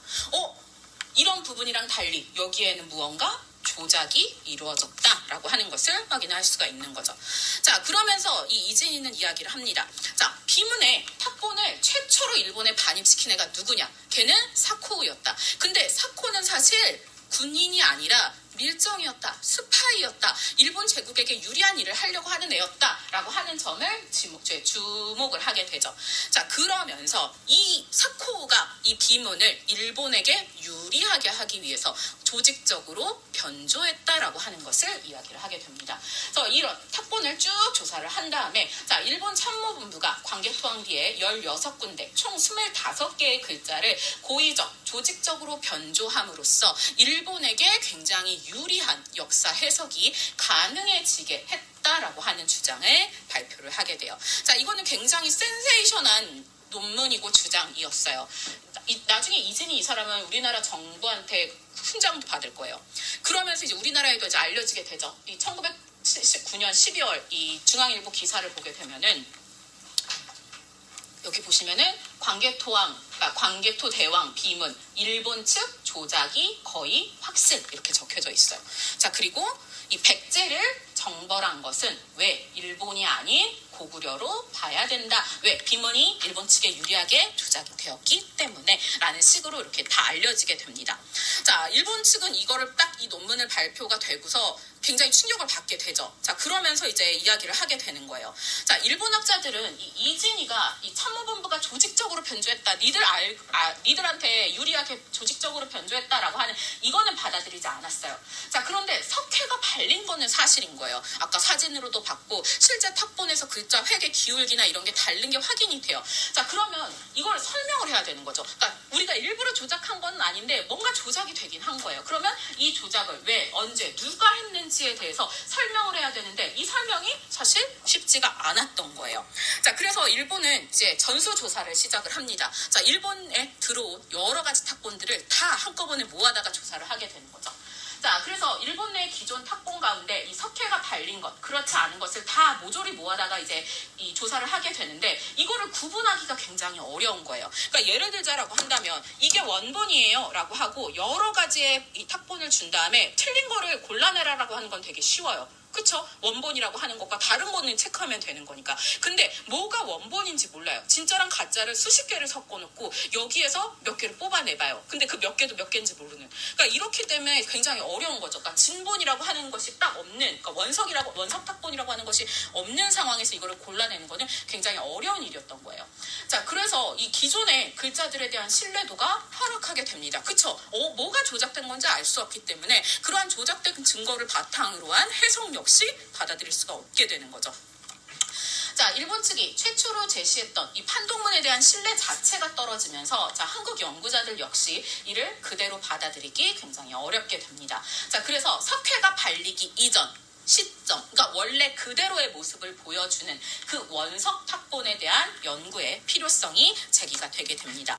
이런 부분이랑 달리 여기에는 무언가 조작이 이루어졌다라고 하는 것을 확인할 수가 있는 거죠. 자, 그러면서 이 이진희는 이야기를 합니다. 자, 비문의 탁본을 최초로 일본에 반입시킨 애가 누구냐? 걔는 사코우였다. 근데 사코는 사실 군인이 아니라 밀정이었다, 스파이였다, 일본 제국에게 유리한 일을 하려고 하는 애였다라고 하는 점을 주목을 하게 되죠. 자, 그러면서 이 사코가 이 비문을 일본에게 유리하게 하기 위해서 조직적으로 변조했다라고 하는 것을 이야기를 하게 됩니다. 그래서 이런 탁본을 쭉 조사를 한 다음에 자, 일본 참모본부가 광개토항 뒤에 16군데 총 25개의 글자를 고의적, 조직적으로 변조함으로써 일본에게 굉장히 유리한 역사 해석이 가능해지게 했다라고 하는 주장을 발표를 하게 돼요. 자, 이거는 굉장히 센세이션한 논문이고 주장이었어요. 나중에 이진이 이 사람은 우리나라 정부한테 훈장도 받을 거예요. 그러면서 이제 우리나라에도 이제 알려지게 되죠. 이 1979년 12월 이 중앙일보 기사를 보게 되면은 여기 보시면은 광개토 대왕 비문 일본 측 조작이 거의 확실 이렇게 적혀져 있어요. 자, 그리고 이 백제를 정벌한 것은 왜 일본이 아닌 고구려로 봐야 된다. 왜? 비문이 일본 측에 유리하게 조작이 되었기 때문에 라는 식으로 이렇게 다 알려지게 됩니다. 자, 일본 측은 이거를 딱 이 논문을 발표가 되고서 굉장히 충격을 받게 되죠. 자, 그러면서 이제 이야기를 하게 되는 거예요. 자, 일본 학자들은 이 이진이가 이 참모본부가 조직적으로 변조했다. 니들한테 유리하게 조직적으로 변조했다라고 하는 이거는 받아들이지 않았어요. 자, 그런데 석회가 발린 거는 사실인 거예요. 아까 사진으로도 봤고 실제 탁본에서 글자 획의 기울기나 이런 게 다른 게 확인이 돼요. 자, 그러면 이걸 설명을 해야 되는 거죠. 그러니까 우리가 일부러 조작한 건 아닌데 뭔가 조작이 되긴 한 거예요. 그러면 이 조작을 왜, 언제, 누가 했는지에 대해서 설명을 해야 되는데 이 설명이 사실 쉽지가 않았던 거예요. 자, 그래서 일본은 이제 전수조사를 시작을 합니다. 자, 일본에 들어온 여러 가지 탁본들을 다 한꺼번에 모아다가 조사를 하게 되는 거죠. 자, 그래서 일본 내 기존 탁본 가운데 이 석회가 발린 것, 그렇지 않은 것을 다 모조리 모아다가 이제 이 조사를 하게 되는데 이거를 구분하기가 굉장히 어려운 거예요. 그러니까 예를 들자라고 한다면 이게 원본이에요 라고 하고 여러 가지의 이 탁본을 준 다음에 틀린 거를 골라내라라고 하는 건 되게 쉬워요. 그쵸? 원본이라고 하는 것과 다른 거는 체크하면 되는 거니까. 근데 뭐가 원본인지 몰라요. 진짜랑 가짜를 수십 개를 섞어놓고 여기에서 몇 개를 뽑아내봐요. 근데 그 몇 개도 몇 개인지 모르는. 그러니까 이렇기 때문에 굉장히 어려운 거죠. 그러니까 진본이라고 하는 것이 딱 없는, 그러니까 원석탁본이라고 하는 것이 없는 상황에서 이거를 골라내는 거는 굉장히 어려운 일이었던 거예요. 자, 그래서 이 기존의 글자들에 대한 신뢰도가 하락하게 됩니다. 그쵸? 뭐가 조작된 건지 알 수 없기 때문에 그러한 조작된 증거를 바탕으로 한 해석 역시 받아들일 수가 없게 되는 거죠. 자, 일본 측이 최초로 제시했던 이 판독문에 대한 신뢰 자체가 떨어지면서 자, 한국 연구자들 역시 이를 그대로 받아들이기 굉장히 어렵게 됩니다. 자, 그래서 석회가 발리기 이전 시점, 그러니까 원래 그대로의 모습을 보여주는 그 원석 탁본에 대한 연구의 필요성이 제기가 되게 됩니다.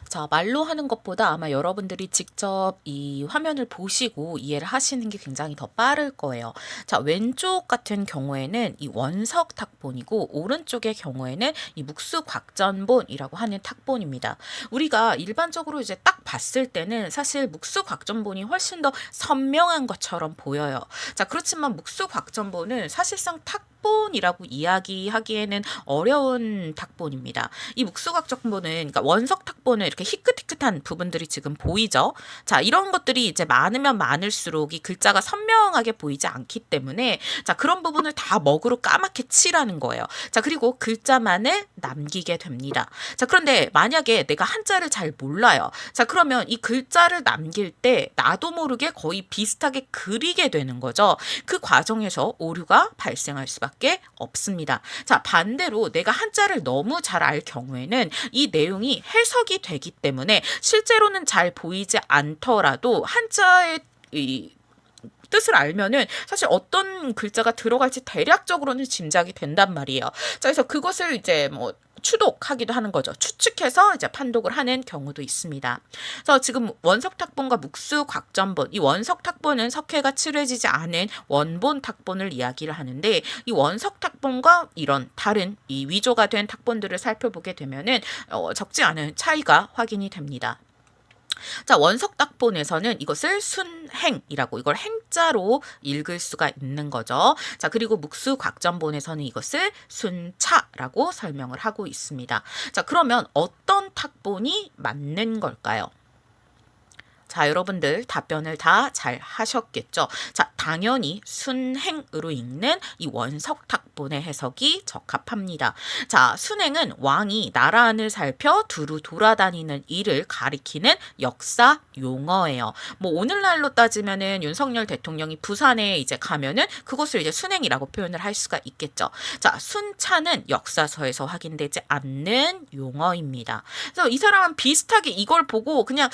자, 말로 하는 것보다 아마 여러분들이 직접 이 화면을 보시고 이해를 하시는 게 굉장히 더 빠를 거예요. 자, 왼쪽 같은 경우에는 이 원석 탁본이고 오른쪽의 경우에는 이 묵수곽전본이라고 하는 탁본입니다. 우리가 일반적으로 이제 딱 봤을 때는 사실 묵수곽전본이 훨씬 더 선명한 것처럼 보여요. 자, 그렇지만 묵수곽전본은 사실상 탁본이라고 이야기하기에는 어려운 탁본입니다. 이 묵수곽전본은 그러니까 원석 탁본은 이렇게 희끗희끗한 부분들이 지금 보이죠. 자, 이런 것들이 이제 많으면 많을수록 이 글자가 선명하게 보이지 않기 때문에 자, 그런 부분을 다 먹으로 까맣게 칠하는 거예요. 자, 그리고 글자만을 남기게 됩니다. 자, 그런데 만약에 내가 한자를 잘 몰라요. 자, 그러면 이 글자를 남길 때 나도 모르게 거의 비슷하게 그리게 되는 거죠. 그 과정에서 오류가 발생할 수밖에 없습니다. 자, 반대로 내가 한자를 너무 잘 알 경우에는 이 내용이 해석이 되기 때문에 실제로는 잘 보이지 않더라도 한자의 이 뜻을 알면은 사실 어떤 글자가 들어갈지 대략적으로는 짐작이 된단 말이에요. 자, 그래서 그것을 이제 뭐 추독하기도 하는 거죠. 추측해서 이제 판독을 하는 경우도 있습니다. 그래서 지금 원석탁본과 묵수곽전본, 이 원석탁본은 석회가 칠해지지 않은 원본 탁본을 이야기를 하는데 이 원석탁본과 이런 다른 이 위조가 된 탁본들을 살펴보게 되면은 적지 않은 차이가 확인이 됩니다. 자, 원석 탁본에서는 이것을 순행이라고 이걸 행자로 읽을 수가 있는 거죠. 자, 그리고 묵수곽전본에서는 이것을 순차라고 설명을 하고 있습니다. 자, 그러면 어떤 탁본이 맞는 걸까요? 자, 여러분들 답변을 다 잘 하셨겠죠? 자, 당연히 순행으로 읽는 이 원석탁본의 해석이 적합합니다. 자, 순행은 왕이 나라 안을 살펴 두루 돌아다니는 일을 가리키는 역사 용어예요. 뭐 오늘날로 따지면은 윤석열 대통령이 부산에 이제 가면은 그것을 이제 순행이라고 표현을 할 수가 있겠죠. 자, 순차는 역사서에서 확인되지 않는 용어입니다. 그래서 이 사람은 비슷하게 이걸 보고 그냥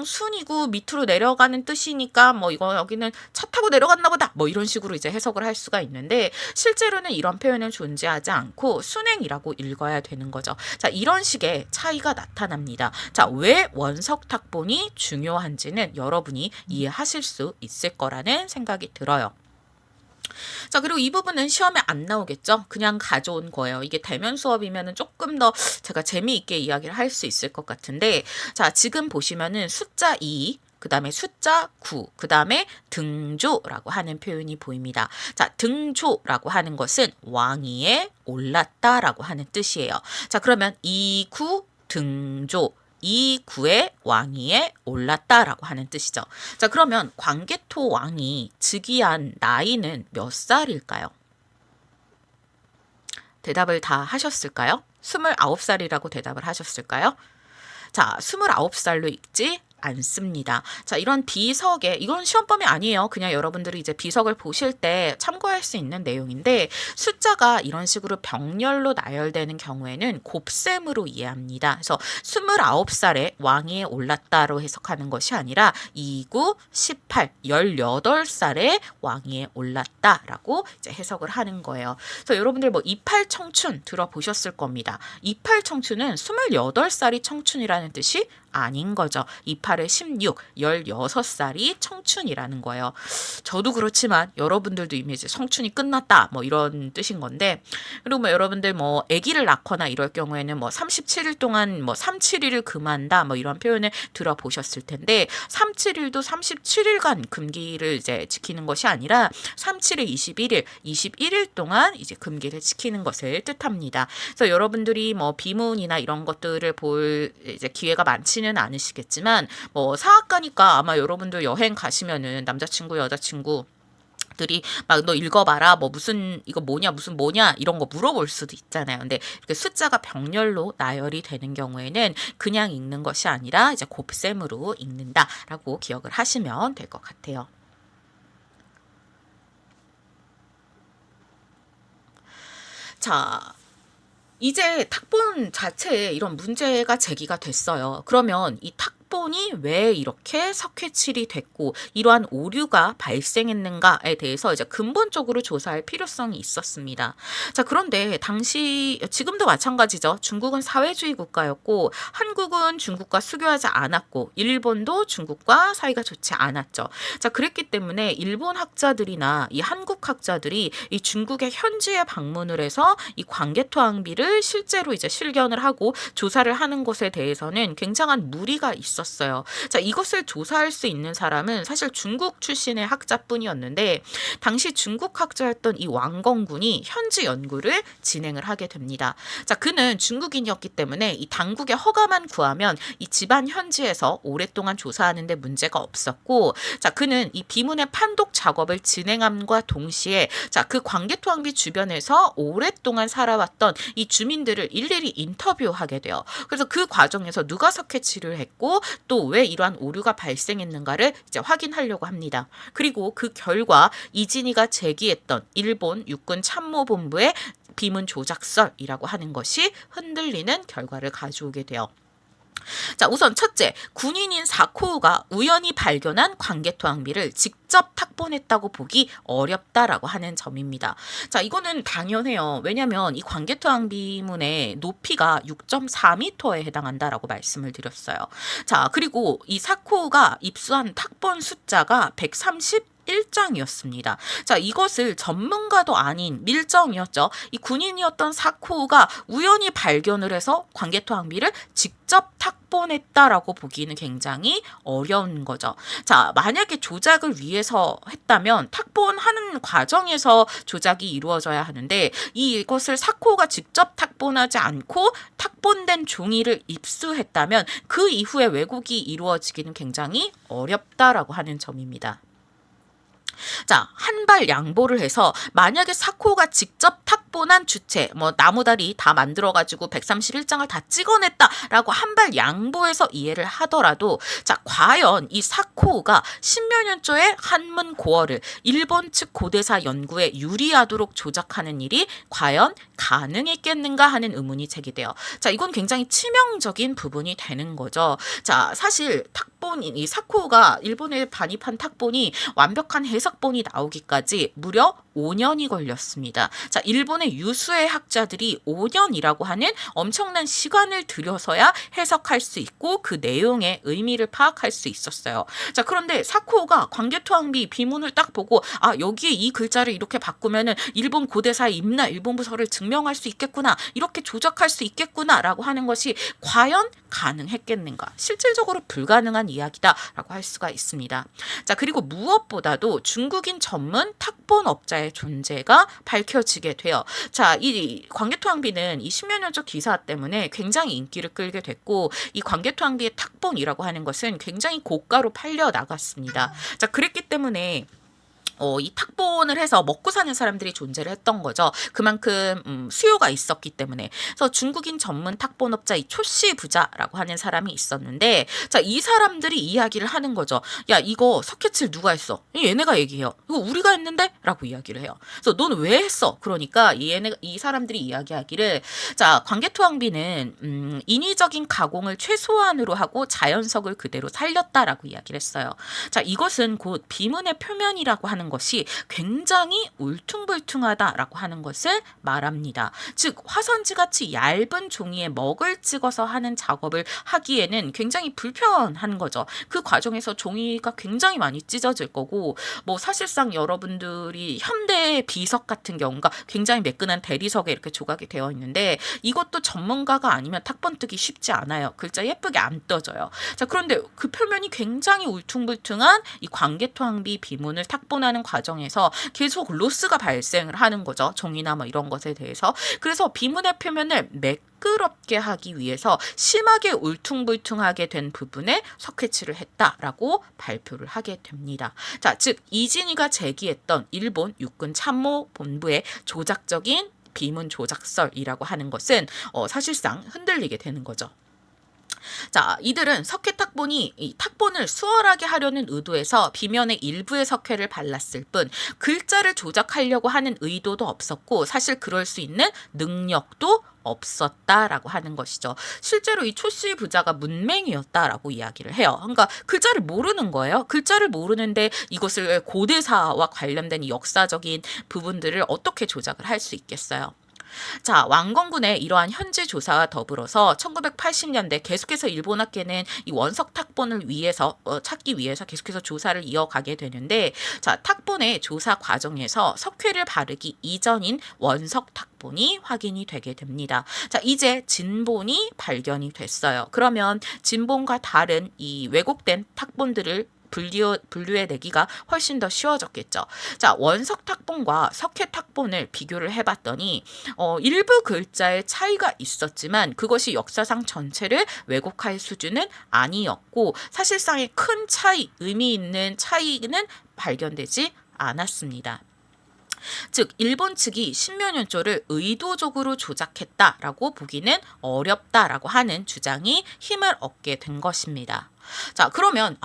순이고 밑으로 내려가는 뜻이니까 뭐 이거 여기는 차 타고 내려갔나 보다 뭐 이런 식으로 이제 해석을 할 수가 있는데 실제로는 이런 표현은 존재하지 않고 순행이라고 읽어야 되는 거죠. 자, 이런 식의 차이가 나타납니다. 자, 왜 원석탁본이 중요한지는 여러분이 이해하실 수 있을 거라는 생각이 들어요. 자, 그리고 이 부분은 시험에 안 나오겠죠? 그냥 가져온 거예요. 이게 대면 수업이면은 조금 더 제가 재미있게 이야기를 할 수 있을 것 같은데, 자, 지금 보시면은 숫자 2, 그 다음에 숫자 9, 그 다음에 등조라고 하는 표현이 보입니다. 자, 등조라고 하는 것은 왕위에 올랐다라고 하는 뜻이에요. 자, 그러면 이구 등조. 이 구의 왕위에 올랐다라고 하는 뜻이죠. 자, 그러면 광개토 왕이 즉위한 나이는 몇 살일까요? 대답을 다 하셨을까요? 29살이라고 대답을 하셨을까요? 자, 29살로 읽지 않습니다. 자, 이런 비석에, 이건 시험범위 아니에요. 그냥 여러분들이 이제 비석을 보실 때 참고할 수 있는 내용인데, 숫자가 이런 식으로 병렬로 나열되는 경우에는 곱셈으로 이해합니다. 그래서 29살에 왕위에 올랐다로 해석하는 것이 아니라 29, 18, 18살에 왕위에 올랐다라고 이제 해석을 하는 거예요. 그래서 여러분들 뭐 28 청춘 들어보셨을 겁니다. 28 청춘은 28살이 청춘이라는 뜻이 아닌 거죠. 28에 16, 16살이 청춘이라는 거예요. 저도 그렇지만 여러분들도 이미 이제 청춘이 끝났다 뭐 이런 뜻인 건데, 그리고 뭐 여러분들 뭐 아기를 낳거나 이럴 경우에는 뭐 37일 동안 뭐 37일을 금한다 뭐 이런 표현을 들어보셨을 텐데, 37일도 37일간 금기를 이제 지키는 것이 아니라 37일 21일, 21일 동안 이제 금기를 지키는 것을 뜻합니다. 그래서 여러분들이 뭐 비문이나 이런 것들을 볼 이제 기회가 많지는 않으시겠지만, 뭐 사학과니까 아마 여러분들 여행 가시면은 남자친구 여자친구 들이 막 너 읽어봐라 뭐 무슨 이거 뭐냐 무슨 뭐냐 이런 거 물어볼 수도 있잖아요. 근데 이렇게 숫자가 병렬로 나열이 되는 경우에는 그냥 읽는 것이 아니라 이제 곱셈으로 읽는다라고 기억을 하시면 될 것 같아요. 자, 이제 탁본 자체에 이런 문제가 제기가 됐어요. 그러면 이 탁본이 왜 이렇게 석회칠이 됐고 이러한 오류가 발생했는가에 대해서 이제 근본적으로 조사할 필요성이 있었습니다. 자, 그런데 당시 지금도 마찬가지죠. 중국은 사회주의 국가였고 한국은 중국과 수교하지 않았고 일본도 중국과 사이가 좋지 않았죠. 자, 그랬기 때문에 일본 학자들이나 이 한국 학자들이 이 중국의 현지에 방문을 해서 이 광개토항비를 실제로 이제 실견을 하고 조사를 하는 것에 대해서는 굉장한 무리가 있었어요. 자, 이것을 조사할 수 있는 사람은 사실 중국 출신의 학자뿐이었는데, 당시 중국 학자였던 이 왕건군이 현지 연구를 진행을 하게 됩니다. 자, 그는 중국인이었기 때문에 이 당국의 허가만 구하면 이 집안 현지에서 오랫동안 조사하는데 문제가 없었고, 자, 그는 이 비문의 판독 작업을 진행함과 동시에 자, 그 광개토항비 주변에서 오랫동안 살아왔던 이 주민들을 일일이 인터뷰하게 돼요. 그래서 그 과정에서 누가 석회치를 했고 또 왜 이러한 오류가 발생했는가를 이제 확인하려고 합니다. 그리고 그 결과 이진희가 제기했던 일본 육군 참모본부의 비문 조작설이라고 하는 것이 흔들리는 결과를 가져오게 돼요. 자, 우선 첫째, 군인인 사코우가 우연히 발견한 광개토항비를 직접 탁본했다고 보기 어렵다라고 하는 점입니다. 자, 이거는 당연해요. 왜냐하면 이 광개토항비문의 높이가 6.4m에 해당한다라고 말씀을 드렸어요. 자, 그리고 이 사코우가 입수한 탁본 숫자가 130 일장이었습니다. 자, 이것을 전문가도 아닌 밀정이었죠. 이 군인이었던 사쿠가 우연히 발견을 해서 광개토항비를 직접 탁본했다라고 보기는 굉장히 어려운 거죠. 자, 만약에 조작을 위해서 했다면 탁본하는 과정에서 조작이 이루어져야 하는데 이것을 사코가 직접 탁본하지 않고 탁본된 종이를 입수했다면 그 이후에 왜곡이 이루어지기는 굉장히 어렵다라고 하는 점입니다. 자, 한 발 양보를 해서 만약에 사코가 직접 탁본한 주체, 뭐 나무다리 다 만들어가지고 131장을 다 찍어냈다라고 한 발 양보해서 이해를 하더라도, 자, 과연 이 사코가 십몇 년조의 한문 고어를 일본 측 고대사 연구에 유리하도록 조작하는 일이 과연 가능했겠는가 하는 의문이 제기돼요. 자, 이건 굉장히 치명적인 부분이 되는 거죠. 자, 사실 이 사코가 일본에 반입한 탁본이 완벽한 해석본이 나오기까지 무려 5년이 걸렸습니다. 자, 일본의 유수의 학자들이 5년이라고 하는 엄청난 시간을 들여서야 해석할 수 있고 그 내용의 의미를 파악할 수 있었어요. 자, 그런데 사쿠오가 광개토항비 비문을 딱 보고 여기에 이 글자를 이렇게 바꾸면은 일본 고대사의 임나 일본부서를 증명할 수 있겠구나, 이렇게 조작할 수 있겠구나라고 하는 것이 과연 가능했겠는가? 실질적으로 불가능한 이야기다라고 할 수가 있습니다. 자, 그리고 무엇보다도 중국인 전문 탁본업자의 존재가 밝혀지게 돼요. 자, 이 광개토항비는 이 십몇 년적 기사 때문에 굉장히 인기를 끌게 됐고, 이 광개토항비의 탁본이라고 하는 것은 굉장히 고가로 팔려 나갔습니다. 자, 그랬기 때문에 이 탁본을 해서 먹고 사는 사람들이 존재를 했던 거죠. 그만큼 수요가 있었기 때문에. 그래서 중국인 전문 탁본업자 이 초씨 부자라고 하는 사람이 있었는데, 자, 이 사람들이 이야기를 하는 거죠. 야, 이거 석회칠 누가 했어? 얘네가 얘기해요. 이거 우리가 했는데? 라고 이야기를 해요. 그래서 너는 왜 했어? 그러니까 이 사람들이 이야기하기를, 자, 광개토항비는 인위적인 가공을 최소한으로 하고 자연석을 그대로 살렸다라고 이야기를 했어요. 자, 이것은 곧 비문의 표면이라고 하는 것이 굉장히 울퉁불퉁하다라고 하는 것을 말합니다. 즉, 화선지같이 얇은 종이에 먹을 찍어서 하는 작업을 하기에는 굉장히 불편한 거죠. 그 과정에서 종이가 굉장히 많이 찢어질 거고, 뭐 사실상 여러분들이 현대 비석 같은 경우가 굉장히 매끈한 대리석에 이렇게 조각이 되어 있는데, 이것도 전문가가 아니면 탁본 뜨기 쉽지 않아요. 글자 예쁘게 안 떠져요. 자, 그런데 그 표면이 굉장히 울퉁불퉁한 이 광개토항비 비문을 탁본하는 과정에서 계속 로스가 발생을 하는 거죠. 종이나 뭐 이런 것에 대해서. 그래서 비문의 표면을 매끄럽게 하기 위해서 심하게 울퉁불퉁하게 된 부분에 석회칠을 했다라고 발표를 하게 됩니다. 자, 즉 이진이가 제기했던 일본 육군 참모본부의 조작적인 비문 조작설이라고 하는 것은 사실상 흔들리게 되는 거죠. 자, 이들은 석회 탁본이 이 탁본을 수월하게 하려는 의도에서 비면에 일부의 석회를 발랐을 뿐 글자를 조작하려고 하는 의도도 없었고, 사실 그럴 수 있는 능력도 없었다라고 하는 것이죠. 실제로 이 초씨 부자가 문맹이었다라고 이야기를 해요. 그러니까 글자를 모르는 거예요. 글자를 모르는데 이것을 고대사와 관련된 역사적인 부분들을 어떻게 조작을 할 수 있겠어요. 자, 왕건군의 이러한 현지 조사와 더불어서 1980년대 계속해서 일본학계는 이 원석 탁본을 찾기 위해서 계속해서 조사를 이어가게 되는데, 자, 탁본의 조사 과정에서 석회를 바르기 이전인 원석 탁본이 확인이 되게 됩니다. 자, 이제 진본이 발견이 됐어요. 그러면 진본과 다른 이 왜곡된 탁본들을 분류해내기가 훨씬 더 쉬워졌겠죠. 자, 원석 탁본과 석회 탁본을 비교를 해봤더니 일부 글자의 차이가 있었지만 그것이 역사상 전체를 왜곡할 수준은 아니었고, 사실상의 큰 차이, 의미 있는 차이는 발견되지 않았습니다. 즉, 일본 측이 십몇 년조를 의도적으로 조작했다라고 보기는 어렵다라고 하는 주장이 힘을 얻게 된 것입니다. 자, 그러면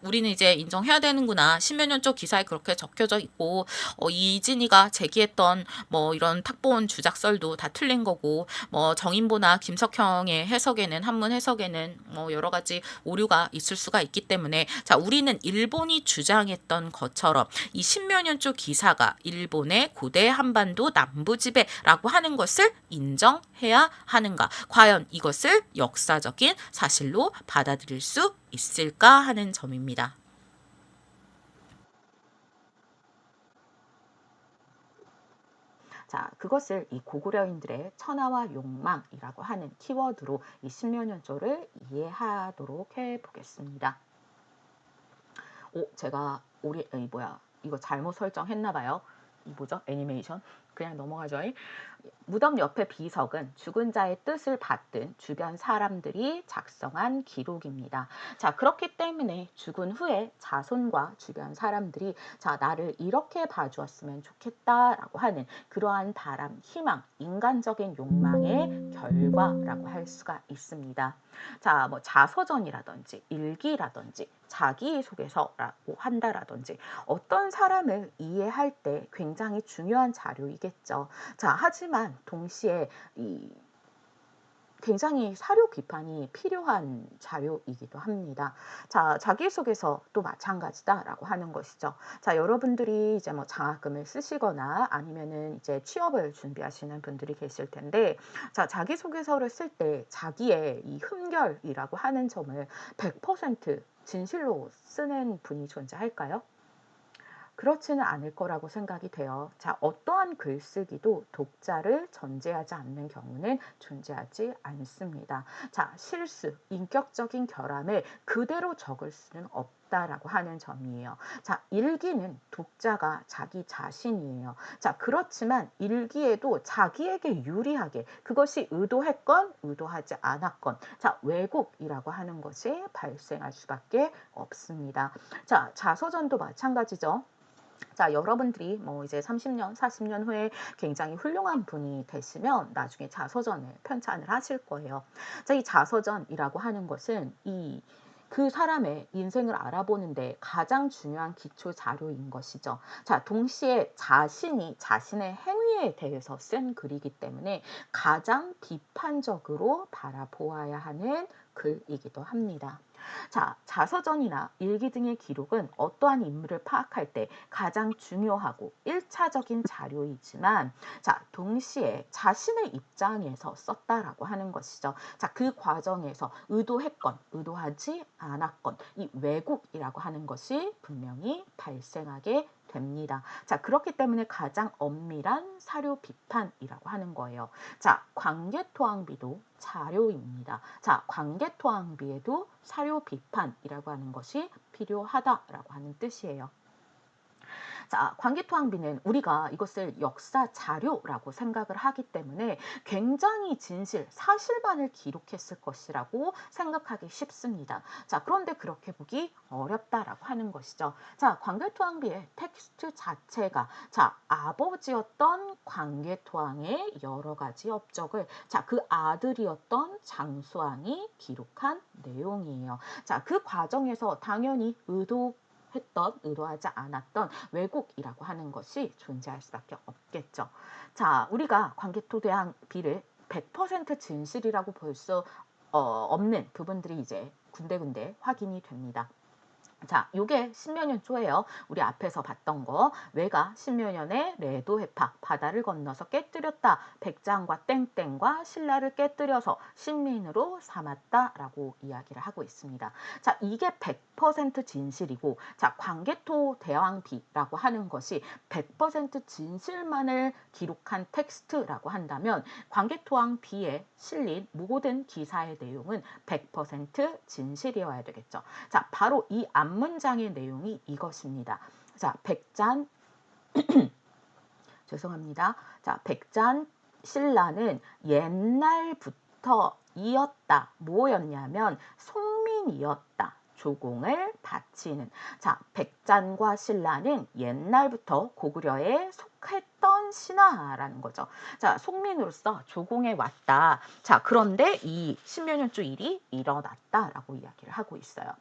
우리는 이제 인정해야 되는구나. 십몇 년적 기사에 그렇게 적혀져 있고, 이진이가 제기했던 뭐 이런 탁본 주작설도 다 틀린 거고, 뭐 정인보나 김석형의 해석에는, 한문 해석에는 뭐 여러 가지 오류가 있을 수가 있기 때문에, 자, 우리는 일본이 주장했던 것처럼 이 십몇 년적 기사가 일본의 고대 한반도 남부지배라고 하는 것을 인정해야 하는가? 과연 이것을 역사적인 사실로 받아들일 수 있을까 하는 점입니다. 자, 그것을 이 고구려인들의 천하와 욕망이라고 하는 키워드로 이 신묘년조를 이해하도록 해보겠습니다. 제가 이거 잘못 설정했나 봐요. 이 뭐죠? 애니메이션? 그냥 넘어가죠. 무덤 옆의 비석은 죽은 자의 뜻을 받든 주변 사람들이 작성한 기록입니다. 자, 그렇기 때문에 죽은 후에 자손과 주변 사람들이 자, 나를 이렇게 봐주었으면 좋겠다라고 하는 그러한 바람, 희망, 인간적인 욕망의 결과라고 할 수가 있습니다. 자, 뭐 자서전이라든지 일기라든지 자기소개서라고 한다라든지 어떤 사람을 이해할 때 굉장히 중요한 자료이겠죠. 자, 하지만 동시에 굉장히 사료 비판이 필요한 자료이기도 합니다. 자, 자기소개서도 마찬가지다라고 하는 것이죠. 자, 여러분들이 이제 뭐 장학금을 쓰시거나 아니면은 이제 취업을 준비하시는 분들이 계실 텐데, 자, 자기소개서를 쓸 때 자기의 이 흠결이라고 하는 점을 100% 진실로 쓰는 분이 존재할까요? 그렇지는 않을 거라고 생각이 돼요. 자, 어떠한 글쓰기도 독자를 전제하지 않는 경우는 존재하지 않습니다. 자, 실수, 인격적인 결함을 그대로 적을 수는 없다라고 하는 점이에요. 자, 일기는 독자가 자기 자신이에요. 자, 그렇지만 일기에도 자기에게 유리하게 그것이 의도했건 의도하지 않았건 자, 왜곡이라고 하는 것이 발생할 수밖에 없습니다. 자, 자서전도 마찬가지죠. 자, 여러분들이 뭐 이제 30년, 40년 후에 굉장히 훌륭한 분이 되시면 나중에 자서전을 편찬을 하실 거예요. 자, 이 자서전이라고 하는 것은 그 사람의 인생을 알아보는데 가장 중요한 기초 자료인 것이죠. 자, 동시에 자신이 자신의 행위에 대해서 쓴 글이기 때문에 가장 비판적으로 바라보아야 하는 글이기도 합니다. 자, 자서전이나 일기 등의 기록은 어떠한 인물을 파악할 때 가장 중요하고 1차적인 자료이지만 자, 동시에 자신의 입장에서 썼다라고 하는 것이죠. 자, 그 과정에서 의도했건 의도하지 않았건 이 왜곡이라고 하는 것이 분명히 발생하게 됩니다. 자, 그렇기 때문에 가장 엄밀한 사료 비판이라고 하는 거예요. 자, 관계토항비도 자료입니다. 자, 관계토항비에도 사료 비판이라고 하는 것이 필요하다라고 하는 뜻이에요. 자, 관계토항비는 우리가 이것을 역사 자료라고 생각을 하기 때문에 굉장히 진실, 사실만을 기록했을 것이라고 생각하기 쉽습니다. 자, 그런데 그렇게 보기 어렵다라고 하는 것이죠. 자, 관계토항비의 텍스트 자체가 자, 아버지였던 관계토항의 여러 가지 업적을 자, 그 아들이었던 장수왕이 기록한 내용이에요. 자, 그 과정에서 당연히 의도하지 않았던 왜곡이라고 하는 것이 존재할 수밖에 없겠죠. 자, 우리가 관계토대항비를 100% 진실이라고 볼 수 없는 부분들이 이제 군데군데 확인이 됩니다. 자, 요게 신묘년조예요. 우리 앞에서 봤던 거. 왜가 신묘년에 레도해파 바다를 건너서 깨뜨렸다. 백장과 땡땡과 신라를 깨뜨려서 신민으로 삼았다라고 이야기를 하고 있습니다. 자, 이게 100% 진실이고 자, 관계토 대왕비라고 하는 것이 100% 진실만을 기록한 텍스트라고 한다면 관계토왕비에 실린 모든 기사의 내용은 100% 진실이어야 되겠죠. 자, 바로 이 앞문장의 내용이 이것입니다. 자, 백잔 죄송합니다. 자, 백잔 신라는 옛날부터 이었다. 뭐였냐면 송민이었다. 조공을 바치는. 자, 백잔과 신라는 옛날부터 고구려에 속했던 신하라는 거죠. 자, 송민으로서 조공에 왔다. 자, 그런데 이 신묘년조 일이 일어났다라고 이야기를 하고 있어요.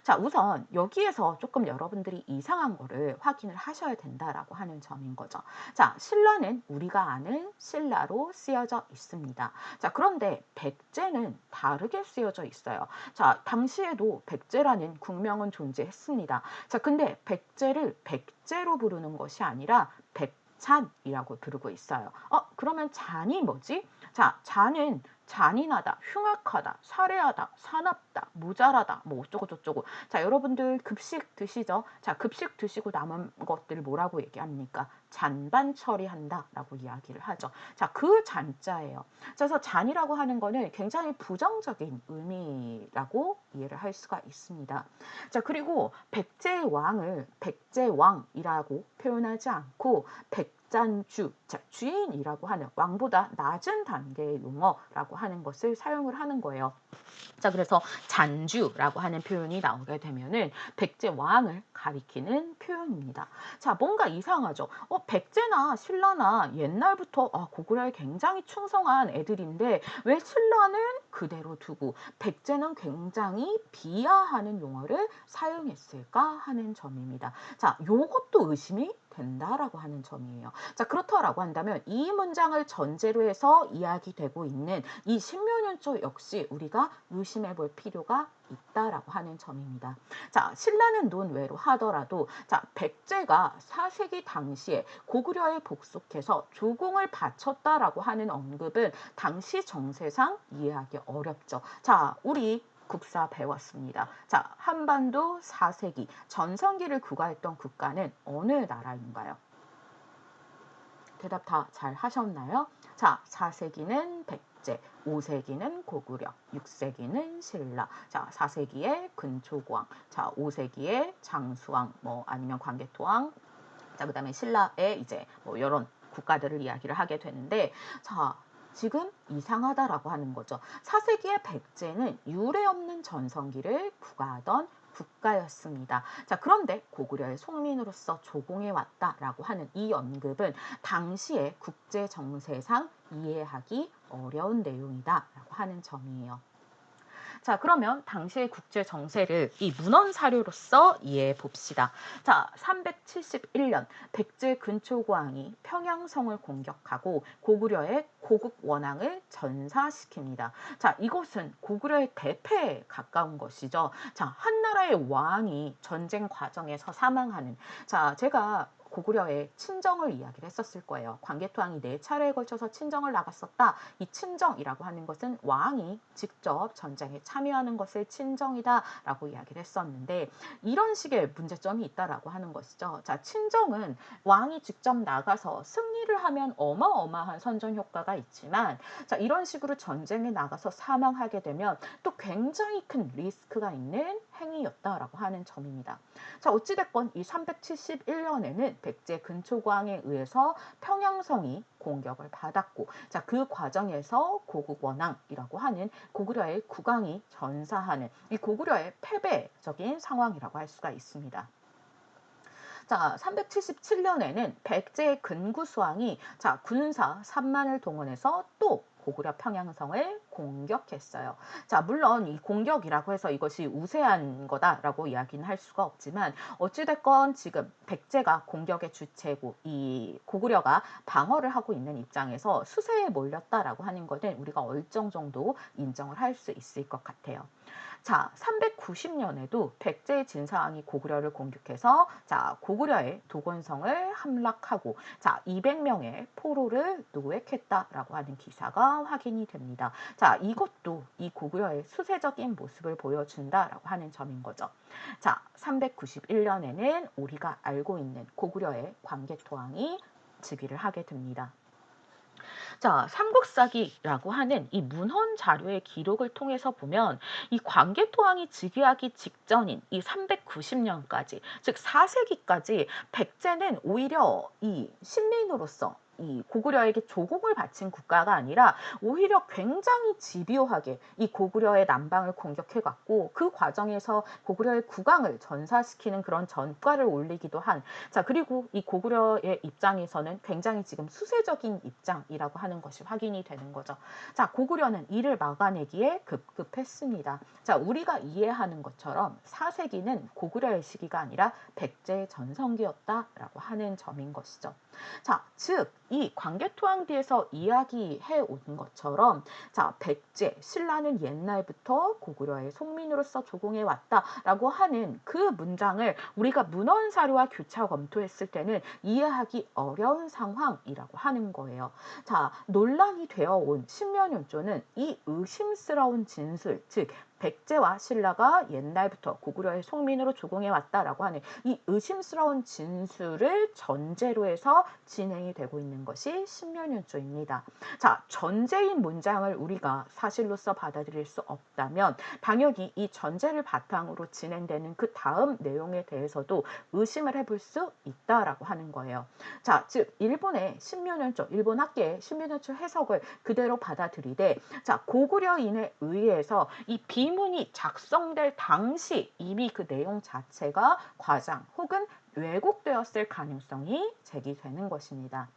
자, 우선 여기에서 조금 여러분들이 이상한 거를 확인을 하셔야 된다라고 하는 점인 거죠. 자, 신라는 우리가 아는 신라로 쓰여져 있습니다. 자, 그런데 백제는 다르게 쓰여져 있어요. 자, 당시에도 백제라는 국명은 존재했습니다. 자, 근데 백제를 백제로 부르는 것이 아니라 백찬이라고 부르고 있어요. 그러면 잔이 뭐지? 자, 잔은 잔인하다, 흉악하다, 살해하다, 사납다, 모자라다, 뭐 어쩌고 저쩌고. 자, 여러분들 급식 드시죠? 자, 급식 드시고 남은 것들 뭐라고 얘기합니까? 잔반 처리한다라고 이야기를 하죠. 자, 그 잔자예요. 그래서 잔이라고 하는 거는 굉장히 부정적인 의미라고 이해를 할 수가 있습니다. 자, 그리고 백제의 왕을 백제왕이라고 표현하지 않고 백잔주, 자, 주인이라고 하는 왕보다 낮은 단계의 용어라고 하는 것을 사용을 하는 거예요. 자, 그래서 잔주라고 하는 표현이 나오게 되면은 백제왕을 가리키는 표현입니다. 자, 뭔가 이상하죠? 백제나 신라나 옛날부터 고구려에 굉장히 충성한 애들인데 왜 신라는 그대로 두고 백제는 굉장히 비하하는 용어를 사용했을까 하는 점입니다. 자, 요것도 의심이 된다라고 하는 점이에요. 자, 그렇다라고 한다면 이 문장을 전제로 해서 이야기되고 있는 이 신묘년조 역시 우리가 의심해 볼 필요가 있다라고 하는 점입니다. 자, 신라는 논외로 하더라도 자, 백제가 4세기 당시에 고구려에 복속해서 조공을 바쳤다라고 하는 언급은 당시 정세상 이해하기 어렵죠. 자, 우리 국사 배웠습니다. 자, 한반도 4세기 전성기를 구가했던 국가는 어느 나라인가요? 대답 다 잘 하셨나요? 자, 4세기는 백제, 5세기는 고구려, 6세기는 신라, 자, 4세기에 근초고왕, 자, 5세기에 장수왕, 뭐 아니면 광개토왕, 자, 그 다음에 신라의 이제 뭐 이런 국가들을 이야기를 하게 되는데, 자, 지금 이상하다라고 하는 거죠. 4세기의 백제는 유례 없는 전성기를 구가하던 국가였습니다. 자, 그런데 고구려의 속민으로서 조공해 왔다라고 하는 이 언급은 당시의 국제 정세상 이해하기 어려운 내용이다라고 하는 점이에요. 자, 그러면 당시의 국제 정세를 이 문헌 사료로서 이해해 봅시다. 자, 371년 백제 근초고왕이 평양성을 공격하고 고구려의 고국 원앙을 전사시킵니다. 자, 이것은 고구려의 대패에 가까운 것이죠. 자, 한나라의 왕이 전쟁 과정에서 사망하는. 자, 제가 고구려의 친정을 이야기를 했었을 거예요. 광개토왕이 4차례에 걸쳐서 친정을 나갔었다. 이 친정이라고 하는 것은 왕이 직접 전쟁에 참여하는 것을 친정이다라고 이야기를 했었는데 이런 식의 문제점이 있다라고 하는 것이죠. 자, 친정은 왕이 직접 나가서 승리를 하면 어마어마한 선전 효과가 있지만 자, 이런 식으로 전쟁에 나가서 사망하게 되면 또 굉장히 큰 리스크가 있는 행위였다라고 하는 점입니다. 자, 어찌됐건 이 371년에는 백제 근초고왕에 의해서 평양성이 공격을 받았고 자, 그 과정에서 고국 원앙이라고 하는 고구려의 국왕이 전사하는 이 고구려의 패배적인 상황이라고 할 수가 있습니다. 자, 377년에는 백제의 근구수왕이 자, 군사 3만을 동원해서 또 고구려 평양성을 공격했어요. 자, 물론 이 공격이라고 해서 이것이 우세한 거다라고 이야기는 할 수가 없지만 어찌됐건 지금 백제가 공격의 주체고 이 고구려가 방어를 하고 있는 입장에서 수세에 몰렸다라고 하는 것은 우리가 얼정 정도 인정을 할 수 있을 것 같아요. 자, 390년에도 백제의 진사왕이 고구려를 공격해서 자, 고구려의 도건성을 함락하고 자, 200명의 포로를 노획했다라고 하는 기사가 확인이 됩니다. 자, 이것도 이 고구려의 수세적인 모습을 보여준다라고 하는 점인 거죠. 자, 391년에는 우리가 알고 있는 고구려의 광개토왕이 즉위를 하게 됩니다. 자, 삼국사기라고 하는 이 문헌 자료의 기록을 통해서 보면 이 광개토왕이 즉위하기 직전인 이 390년까지, 즉 4세기까지 백제는 오히려 이 신민으로서 이 고구려에게 조공을 바친 국가가 아니라 오히려 굉장히 집요하게 이 고구려의 남방을 공격해갔고 그 과정에서 고구려의 국왕을 전사시키는 그런 전과를 올리기도 한 자, 그리고 이 고구려의 입장에서는 굉장히 지금 수세적인 입장이라고 하는 것이 확인이 되는 거죠. 자, 고구려는 이를 막아내기에 급급했습니다. 자, 우리가 이해하는 것처럼 4세기는 고구려의 시기가 아니라 백제의 전성기였다라고 하는 점인 것이죠. 자, 즉 이 광개토항비에서 이야기해 온 것처럼 자, 백제, 신라는 옛날부터 고구려의 속민으로서 조공해 왔다라고 하는 그 문장을 우리가 문헌 사료와 교차 검토했을 때는 이해하기 어려운 상황이라고 하는 거예요. 자, 논란이 되어 온 신면연조는 이 의심스러운 진술, 즉 백제와 신라가 옛날부터 고구려의 속민으로 조공해 왔다라고 하는 이 의심스러운 진술을 전제로 해서 진행이 되고 있는 것이 신면연조입니다. 자, 전제인 문장을 우리가 사실로서 받아들일 수 없다면 당연히 이 전제를 바탕으로 진행되는 그 다음 내용에 대해서도 의심을 해볼 수 있다라고 하는 거예요. 자, 즉 일본의 신면연조, 일본 학계의 신면연조 해석을 그대로 받아들이되 자, 고구려인에 의해서 이 비문이 작성될 당시 이미 그 내용 자체가 과장 혹은 왜곡되었을 가능성이 제기되는 것입니다.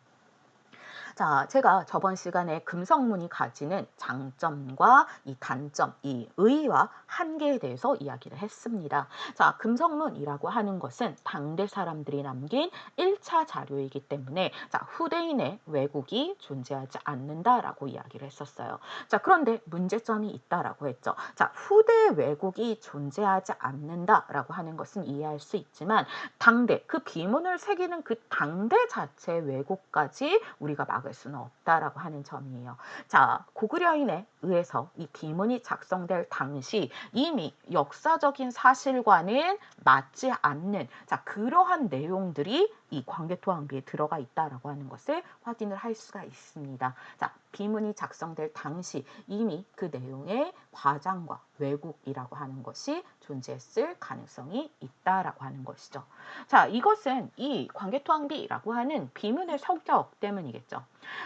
자, 제가 저번 시간에 금성문이 가지는 장점과 이 단점, 이 의의와 한계에 대해서 이야기를 했습니다. 자, 금성문이라고 하는 것은 당대 사람들이 남긴 1차 자료이기 때문에 자, 후대인의 왜곡이 존재하지 않는다라고 이야기를 했었어요. 자, 그런데 문제점이 있다라고 했죠. 자, 후대 왜곡이 존재하지 않는다라고 하는 것은 이해할 수 있지만 당대, 그 비문을 새기는 그 당대 자체의 왜곡까지 우리가 막을 수는 없다라고 하는 점이에요. 자, 고구려인에 의해서 이 비문이 작성될 당시 이미 역사적인 사실과는 맞지 않는 자, 그러한 내용들이 이 광개토항비에 들어가 있다라고 하는 것을 확인을 할 수가 있습니다. 자, 비문이 작성될 당시 이미 그 내용의 과장과 왜곡이라고 하는 것이 존재했을 가능성이 있다라고 하는 것이죠. 자, 이것은 이 광개토항비라고 하는 비문의 성격 때문이겠죠.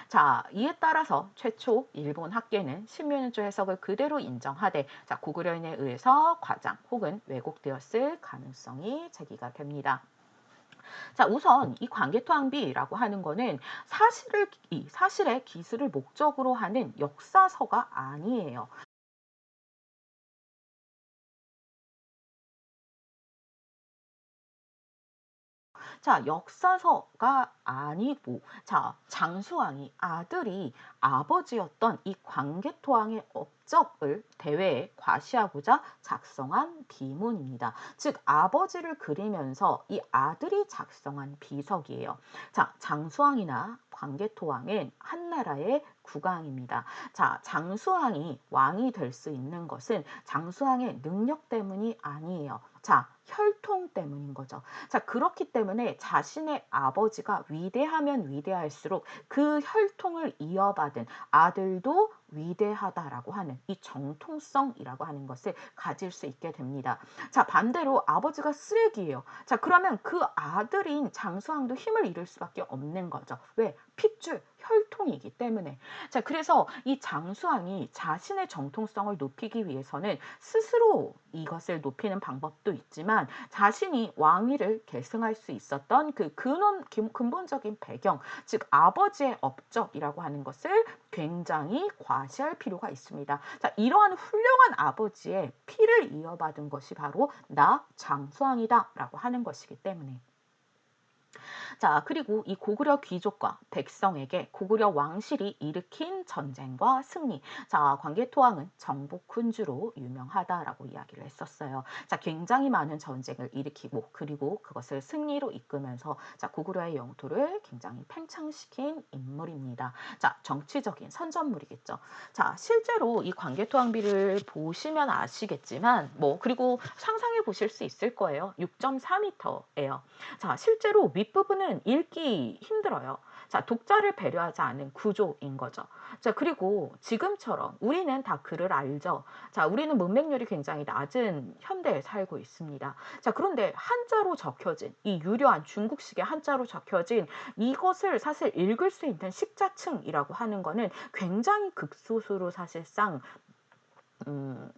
자, 이에 따라서 최초 일본 학계는 신면연조 해석을 그대로 인정하되 자, 고구려인에 의해서 과장 혹은 왜곡되었을 가능성이 제기가 됩니다. 자, 우선 이 광개토항비라고 하는 거는 사실의 기술을 목적으로 하는 역사서가 아니에요. 자, 역사서가 아니고, 자, 장수왕이 아들이 아버지였던 이 광개토왕의 업적을 대회에 과시하고자 작성한 비문입니다. 즉, 아버지를 그리면서 이 아들이 작성한 비석이에요. 자, 장수왕이나 광개토왕은 한나라의 국왕입니다. 자, 장수왕이 왕이 될 수 있는 것은 장수왕의 능력 때문이 아니에요. 자, 혈통 때문인 거죠. 자, 그렇기 때문에 자신의 아버지가 위대하면 위대할수록 그 혈통을 이어받은 아들도 위대하다라고 하는 이 정통성이라고 하는 것을 가질 수 있게 됩니다. 자, 반대로 아버지가 쓰레기예요. 자, 그러면 그 아들인 장수왕도 힘을 잃을 수밖에 없는 거죠. 왜? 핏줄, 혈통이기 때문에. 자, 그래서 이 장수왕이 자신의 정통성을 높이기 위해서는 스스로 이것을 높이는 방법도 있지만 자신이 왕위를 계승할 수 있었던 그 근본적인 배경, 즉 아버지의 업적이라고 하는 것을 굉장히 과시할 필요가 있습니다. 자, 이러한 훌륭한 아버지의 피를 이어받은 것이 바로 나 장수왕이다라고 하는 것이기 때문에. 자, 그리고 이 고구려 귀족과 백성에게 고구려 왕실이 일으킨 전쟁과 승리. 자, 광개토왕은 정복군주로 유명하다라고 이야기를 했었어요. 자, 굉장히 많은 전쟁을 일으키고 그리고 그것을 승리로 이끌면서 자, 고구려의 영토를 굉장히 팽창시킨 인물입니다. 자, 정치적인 선전물이겠죠. 자, 실제로 이 광개토왕비를 보시면 아시겠지만 그리고 상상해 보실 수 있을 거예요. 6.4m예요. 자, 실제로 윗부분은 읽기 힘들어요. 자, 독자를 배려하지 않은 구조인 거죠. 자, 그리고 지금처럼 우리는 다 글을 알죠. 자, 우리는 문맹률이 굉장히 낮은 현대에 살고 있습니다. 자, 그런데 한자로 적혀진 이 유려한 중국식의 한자로 적혀진 이것을 사실 읽을 수 있는 식자층이라고 하는 거는 굉장히 극소수로 사실상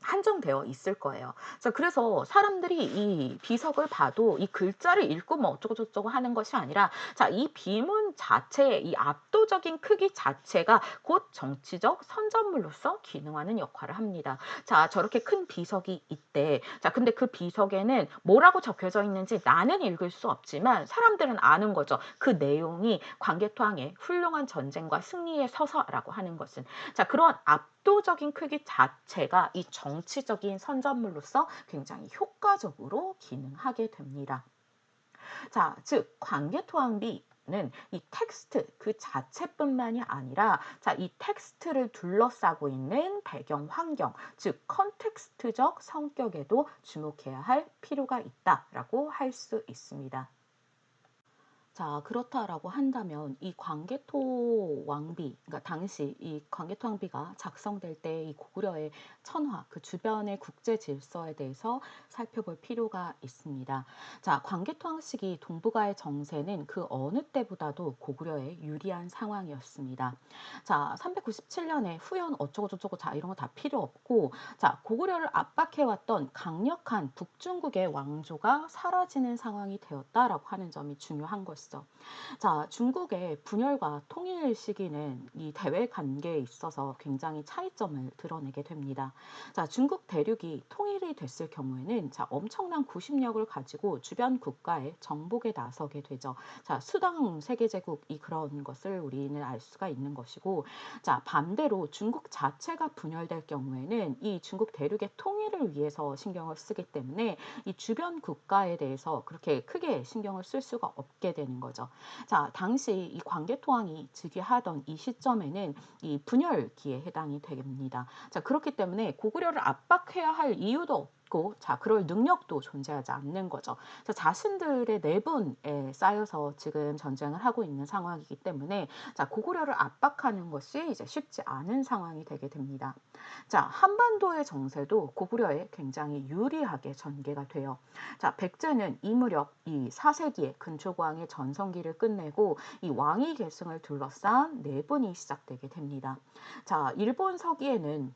한정되어 있을 거예요. 자, 그래서 사람들이 이 비석을 봐도 이 글자를 읽고 어쩌고저쩌고 하는 것이 아니라 자, 이 비문 자체의 이 압도적인 크기 자체가 곧 정치적 선전물로서 기능하는 역할을 합니다. 자, 저렇게 큰 비석이 있대. 자, 근데 그 비석에는 뭐라고 적혀져 있는지 나는 읽을 수 없지만 사람들은 아는 거죠. 그 내용이 광개토항의 훌륭한 전쟁과 승리의 서사라고 하는 것은. 자, 그런 압도적인 크기 자체가 이 정치적인 선전물로서 굉장히 효과적으로 기능하게 됩니다. 자, 즉 관계토항비는 이 텍스트 그 자체뿐만이 아니라 자, 이 텍스트를 둘러싸고 있는 배경 환경, 즉 컨텍스트적 성격에도 주목해야 할 필요가 있다라고 할 수 있습니다. 자, 그렇다라고 한다면 이 광개토 왕비, 그러니까 당시 이 광개토 왕비가 작성될 때 이 고구려의 천화, 그 주변의 국제 질서에 대해서 살펴볼 필요가 있습니다. 자, 광개토 왕실이 동북아의 정세는 그 어느 때보다도 고구려에 유리한 상황이었습니다. 자, 397년에 후연 어쩌고저쩌고 자, 이런 거 다 필요 없고, 자, 고구려를 압박해왔던 강력한 북중국의 왕조가 사라지는 상황이 되었다라고 하는 점이 중요한 것이죠. 자, 중국의 분열과 통일 시기는 이 대외 관계에 있어서 굉장히 차이점을 드러내게 됩니다. 자, 중국 대륙이 통일이 됐을 경우에는 자, 엄청난 구심력을 가지고 주변 국가의 정복에 나서게 되죠. 자, 수당 세계제국이 그런 것을 우리는 알 수가 있는 것이고, 자, 반대로 중국 자체가 분열될 경우에는 이 중국 대륙의 통일을 위해서 신경을 쓰기 때문에 이 주변 국가에 대해서 그렇게 크게 신경을 쓸 수가 없게 되는 거죠. 자, 당시 이 광개토왕이 즉위하던 이 시점에는 이 분열기에 해당이 됩니다. 자, 그렇기 때문에 고구려를 압박해야 할 이유도 없고, 자, 그럴 능력도 존재하지 않는 거죠. 자, 자신들의 내분에 쌓여서 지금 전쟁을 하고 있는 상황이기 때문에 자, 고구려를 압박하는 것이 이제 쉽지 않은 상황이 되게 됩니다. 자, 한반도의 정세도 고구려에 굉장히 유리하게 전개가 돼요. 자, 백제는 이 무렵 이 4세기에 근초고왕의 전성기를 끝내고 이 왕위 계승을 둘러싼 내분이 시작되게 됩니다. 자, 일본 서기에는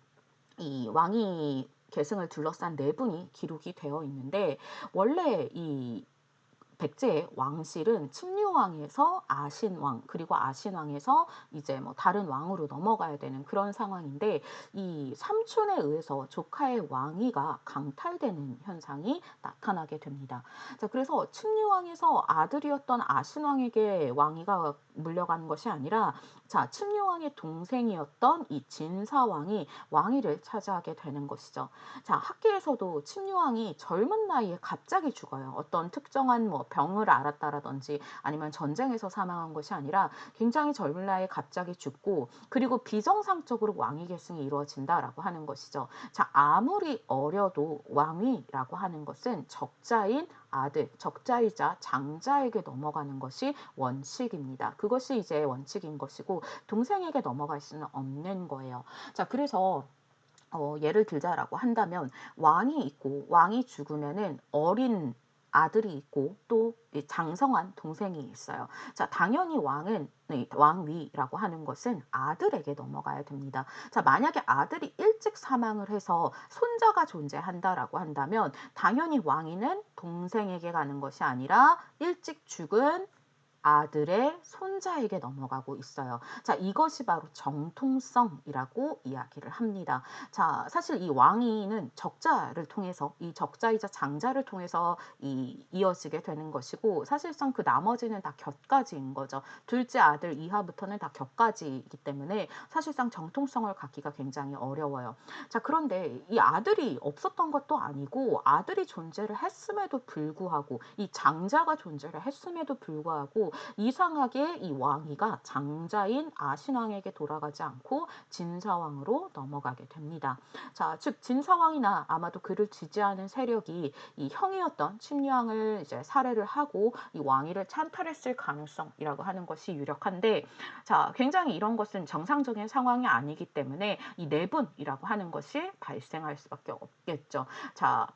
이 왕위 계승을 둘러싼 내분이 기록이 되어 있는데 원래 이 백제의 왕실은 칭류왕에서 아신왕 그리고 아신왕에서 이제 뭐 다른 왕으로 넘어가야 되는 그런 상황인데 이 삼촌에 의해서 조카의 왕위가 강탈되는 현상이 나타나게 됩니다. 자, 그래서 칭류왕에서 아들이었던 아신왕에게 왕위가 물려가는 것이 아니라 자, 칭류왕의 동생이었던 이 진사왕이 왕위를 차지하게 되는 것이죠. 자, 학계에서도 칭류왕이 젊은 나이에 갑자기 죽어요. 어떤 특정한 뭐 병을 앓았다라든지 아니면 전쟁에서 사망한 것이 아니라 굉장히 젊은 나이에 갑자기 죽고 그리고 비정상적으로 왕위 계승이 이루어진다라고 하는 것이죠. 자, 아무리 어려도 왕위라고 하는 것은 적자인 아들, 적자이자 장자에게 넘어가는 것이 원칙입니다. 그것이 이제 원칙인 것이고 동생에게 넘어갈 수는 없는 거예요. 자, 그래서 예를 들자라고 한다면 왕이 있고 왕이 죽으면은 어린 아들이 있고 또 장성한 동생이 있어요. 자, 당연히 왕은 왕위라고 하는 것은 아들에게 넘어가야 됩니다. 자, 만약에 아들이 일찍 사망을 해서 손자가 존재한다라고 한다면 당연히 왕위는 동생에게 가는 것이 아니라 일찍 죽은 아들의 손자에게 넘어가고 있어요. 자, 이것이 바로 정통성이라고 이야기를 합니다. 자, 사실 이 왕위는 적자를 통해서 이 적자이자 장자를 통해서 이어지게 되는 것이고 사실상 그 나머지는 다 곁가지인 거죠. 둘째 아들 이하부터는 다 곁가지이기 때문에 사실상 정통성을 갖기가 굉장히 어려워요. 자, 그런데 이 아들이 없었던 것도 아니고 아들이 존재를 했음에도 불구하고 이 장자가 존재를 했음에도 불구하고 이상하게 이 왕위가 장자인 아신왕에게 돌아가지 않고 진사왕으로 넘어가게 됩니다. 자, 즉 진사왕이나 아마도 그를 지지하는 세력이 이 형이었던 침류왕을 이제 살해를 하고 이 왕위를 찬탈했을 가능성이라고 하는 것이 유력한데, 자, 굉장히 이런 것은 정상적인 상황이 아니기 때문에 이 내분이라고 하는 것이 발생할 수밖에 없겠죠. 자,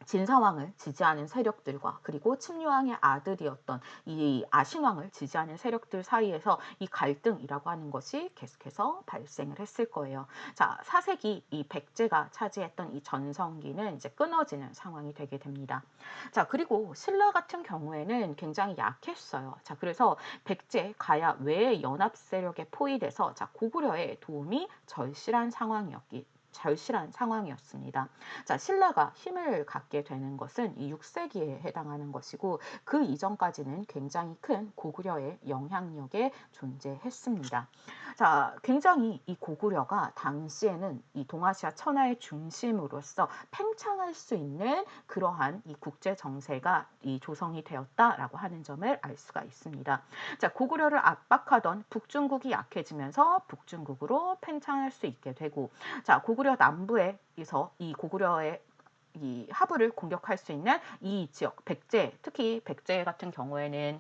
진사왕을 지지하는 세력들과 그리고 침류왕의 아들이었던 이 아신왕을 지지하는 세력들 사이에서 이 갈등이라고 하는 것이 계속해서 발생을 했을 거예요. 자, 4세기 이 백제가 차지했던 이 전성기는 이제 끊어지는 상황이 되게 됩니다. 자, 그리고 신라 같은 경우에는 굉장히 약했어요. 자, 그래서 백제, 가야 외의 연합 세력에 포위돼서 자, 고구려의 도움이 절실한 상황이었습니다. 자, 신라가 힘을 갖게 되는 것은 이 6세기에 해당하는 것이고 그 이전까지는 굉장히 큰 고구려의 영향력에 존재했습니다. 자, 굉장히 이 고구려가 당시에는 이 동아시아 천하의 중심으로서 팽창할 수 있는 그러한 이 국제 정세가 이 조성이 되었다라고 하는 점을 알 수가 있습니다. 자, 고구려를 압박하던 북중국이 약해지면서 북중국으로 팽창할 수 있게 되고, 자, 고구려 남부에서 이 고구려의 이 하부를 공격할 수 있는 이 지역, 백제, 특히 백제 같은 경우에는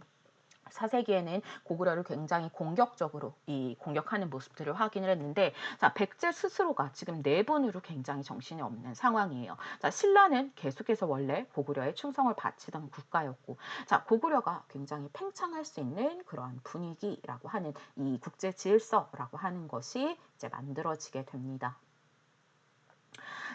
4세기에는 고구려를 굉장히 공격적으로 공격하는 모습들을 확인을 했는데, 자, 백제 스스로가 지금 내분으로 굉장히 정신이 없는 상황이에요. 자, 신라는 계속해서 원래 고구려에 충성을 바치던 국가였고, 자, 고구려가 굉장히 팽창할 수 있는 그러한 분위기라고 하는 이 국제 질서라고 하는 것이 이제 만들어지게 됩니다.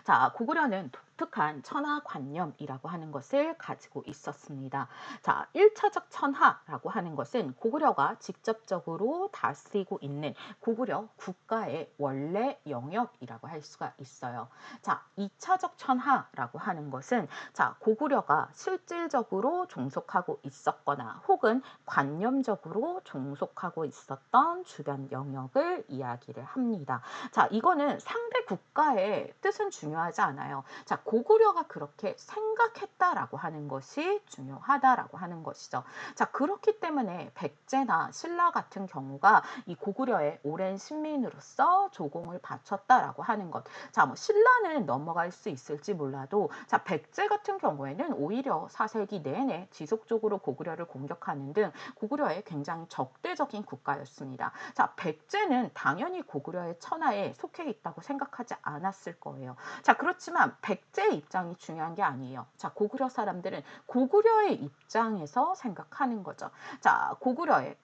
자, 고구려는 독특한 천하관념이라고 하는 것을 가지고 있었습니다. 자, 1차적 천하라고 하는 것은 고구려가 직접적으로 다스리고 있는 고구려 국가의 원래 영역이라고 할 수가 있어요. 자, 2차적 천하라고 하는 것은 자, 고구려가 실질적으로 종속하고 있었거나 혹은 관념적으로 종속하고 있었던 주변 영역을 이야기를 합니다. 자, 이거는 상대 국가의 뜻은 중요하지 않아요. 자, 고구려가 그렇게 생각했다라고 하는 것이 중요하다라고 하는 것이죠. 자, 그렇기 때문에 백제나 신라 같은 경우가 이 고구려의 오랜 신민으로서 조공을 바쳤다라고 하는 것. 자, 뭐 신라는 넘어갈 수 있을지 몰라도 자, 백제 같은 경우에는 오히려 4세기 내내 지속적으로 고구려를 공격하는 등 고구려의 굉장히 적대적인 국가였습니다. 자, 백제는 당연히 고구려의 천하에 속해 있다고 생각하지 않았을 거예요. 자, 그렇지만 백제의 입장이 중요한 게 아니에요. 자, 고구려 사람들은 고구려의 입장에서 생각하는 거죠. 자, 고구려의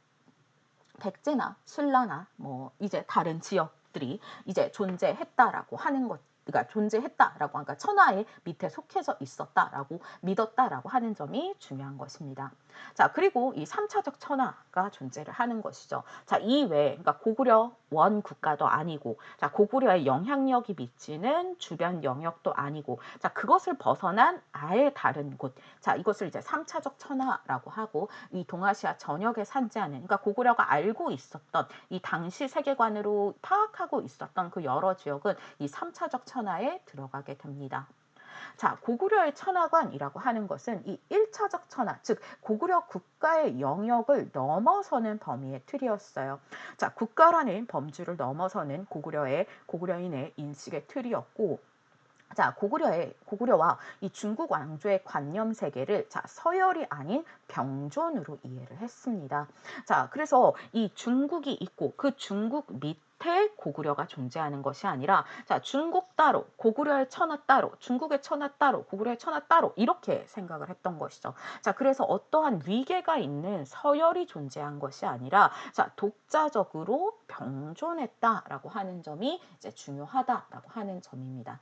백제나 신라나 뭐 이제 다른 지역들이 이제 존재했다라고 하는 것, 그러니까 존재했다라고 하니까 천하의 밑에 속해져 있었다라고 믿었다라고 하는 점이 중요한 것입니다. 자, 그리고 이 3차적 천하가 존재를 하는 것이죠. 자, 이외에 그러니까 고구려 원 국가도 아니고, 자, 고구려의 영향력이 미치는 주변 영역도 아니고, 자, 그것을 벗어난 아예 다른 곳. 자, 이것을 이제 3차적 천하라고 하고, 이 동아시아 전역에 산지하는, 그러니까 고구려가 알고 있었던 이 당시 세계관으로 파악하고 있었던 그 여러 지역은 이 3차적 천하에 들어가게 됩니다. 자, 고구려의 천하관이라고 하는 것은 이 1차적 천하, 즉 고구려 국가의 영역을 넘어서는 범위의 틀이었어요. 자, 국가라는 범주를 넘어서는 고구려인의 인식의 틀이었고, 자, 고구려와 이 중국 왕조의 관념 세계를 자, 서열이 아닌 병존으로 이해를 했습니다. 자, 그래서 이 중국이 있고 그 중국 밑에 고구려가 존재하는 것이 아니라 자, 중국 따로, 고구려의 천하 따로, 중국의 천하 따로, 고구려의 천하 따로 이렇게 생각을 했던 것이죠. 자, 그래서 어떠한 위계가 있는 서열이 존재한 것이 아니라 자, 독자적으로 병존했다라고 하는 점이 이제 중요하다라고 하는 점입니다.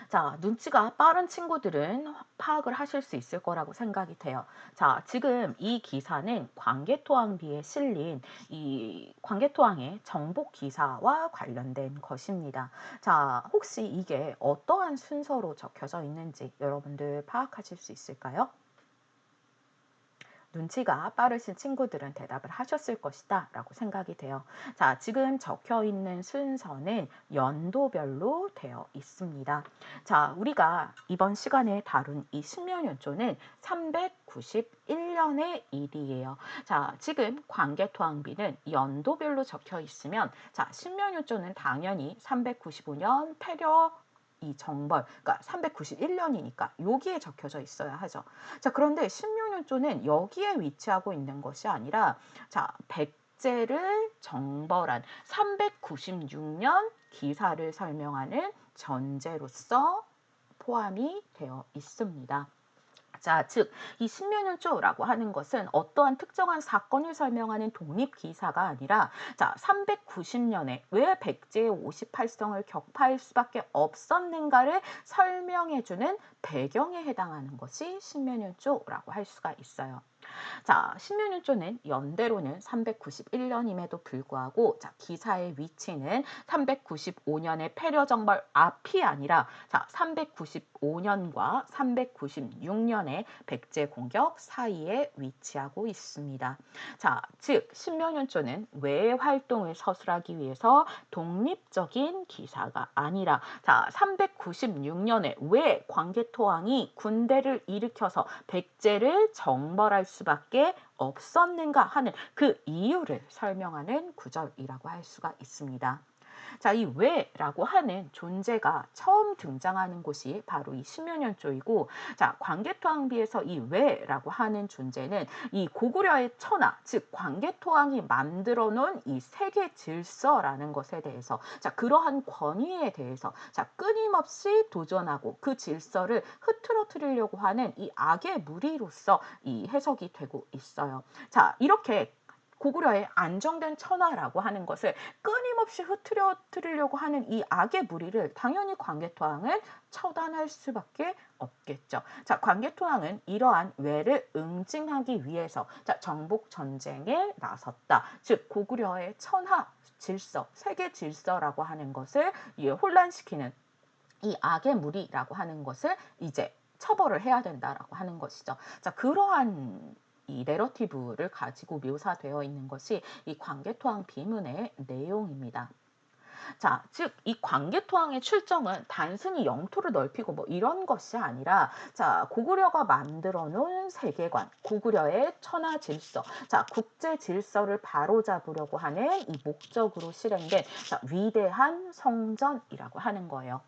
자, 눈치가 빠른 친구들은 파악을 하실 수 있을 거라고 생각이 돼요. 자, 지금 이 기사는 광개토왕비에 실린 이 광개토왕의 정복 기사와 관련된 것입니다. 자, 혹시 이게 어떠한 순서로 적혀져 있는지 여러분들 파악하실 수 있을까요? 눈치가 빠르신 친구들은 대답을 하셨을 것이다 라고 생각이 돼요. 자, 지금 적혀 있는 순서는 연도별로 되어 있습니다. 자, 우리가 이번 시간에 다룬 이 신명연조는 391년의 일이에요. 자, 지금 광개토왕비는 연도별로 적혀 있으면 자, 신명연조는 당연히 395년 폐려 이 정벌, 그러니까 391년이니까 여기에 적혀져 있어야 하죠. 자, 그런데 신묘년조는 여기에 위치하고 있는 것이 아니라 자, 백제를 정벌한 396년 기사를 설명하는 전제로서 포함이 되어 있습니다. 자, 즉, 이 신묘년조라고 하는 것은 어떠한 특정한 사건을 설명하는 독립기사가 아니라, 자, 390년에 왜 백제의 58성을 격파할 수밖에 없었는가를 설명해주는 배경에 해당하는 것이 신묘년조라고 할 수가 있어요. 자, 신묘년조는 연대로는 391년임에도 불구하고, 자, 기사의 위치는 395년의 패려정벌 앞이 아니라, 자, 395년과 396년의 백제 공격 사이에 위치하고 있습니다. 자, 즉 신묘년조는 외의 활동을 서술하기 위해서 독립적인 기사가 아니라, 자, 396년에 왜 광개토왕이 군대를 일으켜서 백제를 정벌할 수밖에 없었는가 하는 그 이유를 설명하는 구절이라고 할 수가 있습니다. 자, 이 왜라고 하는 존재가 처음 등장하는 곳이 바로 이 신묘년조이고, 자, 광개토왕비에서 이 왜라고 하는 존재는 이 고구려의 천하, 즉 광개토왕이 만들어 놓은 이 세계 질서라는 것에 대해서, 자, 그러한 권위에 대해서, 자, 끊임없이 도전하고 그 질서를 흐트러뜨리려고 하는 이 악의 무리로서 이 해석이 되고 있어요. 자, 이렇게 고구려의 안정된 천하라고 하는 것을 끊임없이 흐트러뜨리려고 하는 이 악의 무리를 당연히 광개토왕은 처단할 수밖에 없겠죠. 자, 광개토왕은 이러한 왜를 응징하기 위해서, 자, 정복 전쟁에 나섰다. 즉 고구려의 천하 질서, 세계 질서라고 하는 것을 혼란시키는 이 악의 무리라고 하는 것을 이제 처벌을 해야 된다라고 하는 것이죠. 자, 그러한 이 내러티브를 가지고 묘사되어 있는 것이 이 광개토왕 비문의 내용입니다. 자, 즉 이 광개토왕의 출정은 단순히 영토를 넓히고 뭐 이런 것이 아니라, 자, 고구려가 만들어 놓은 세계관, 고구려의 천하 질서, 자, 국제 질서를 바로잡으려고 하는 이 목적으로 실행된, 자, 위대한 성전이라고 하는 거예요.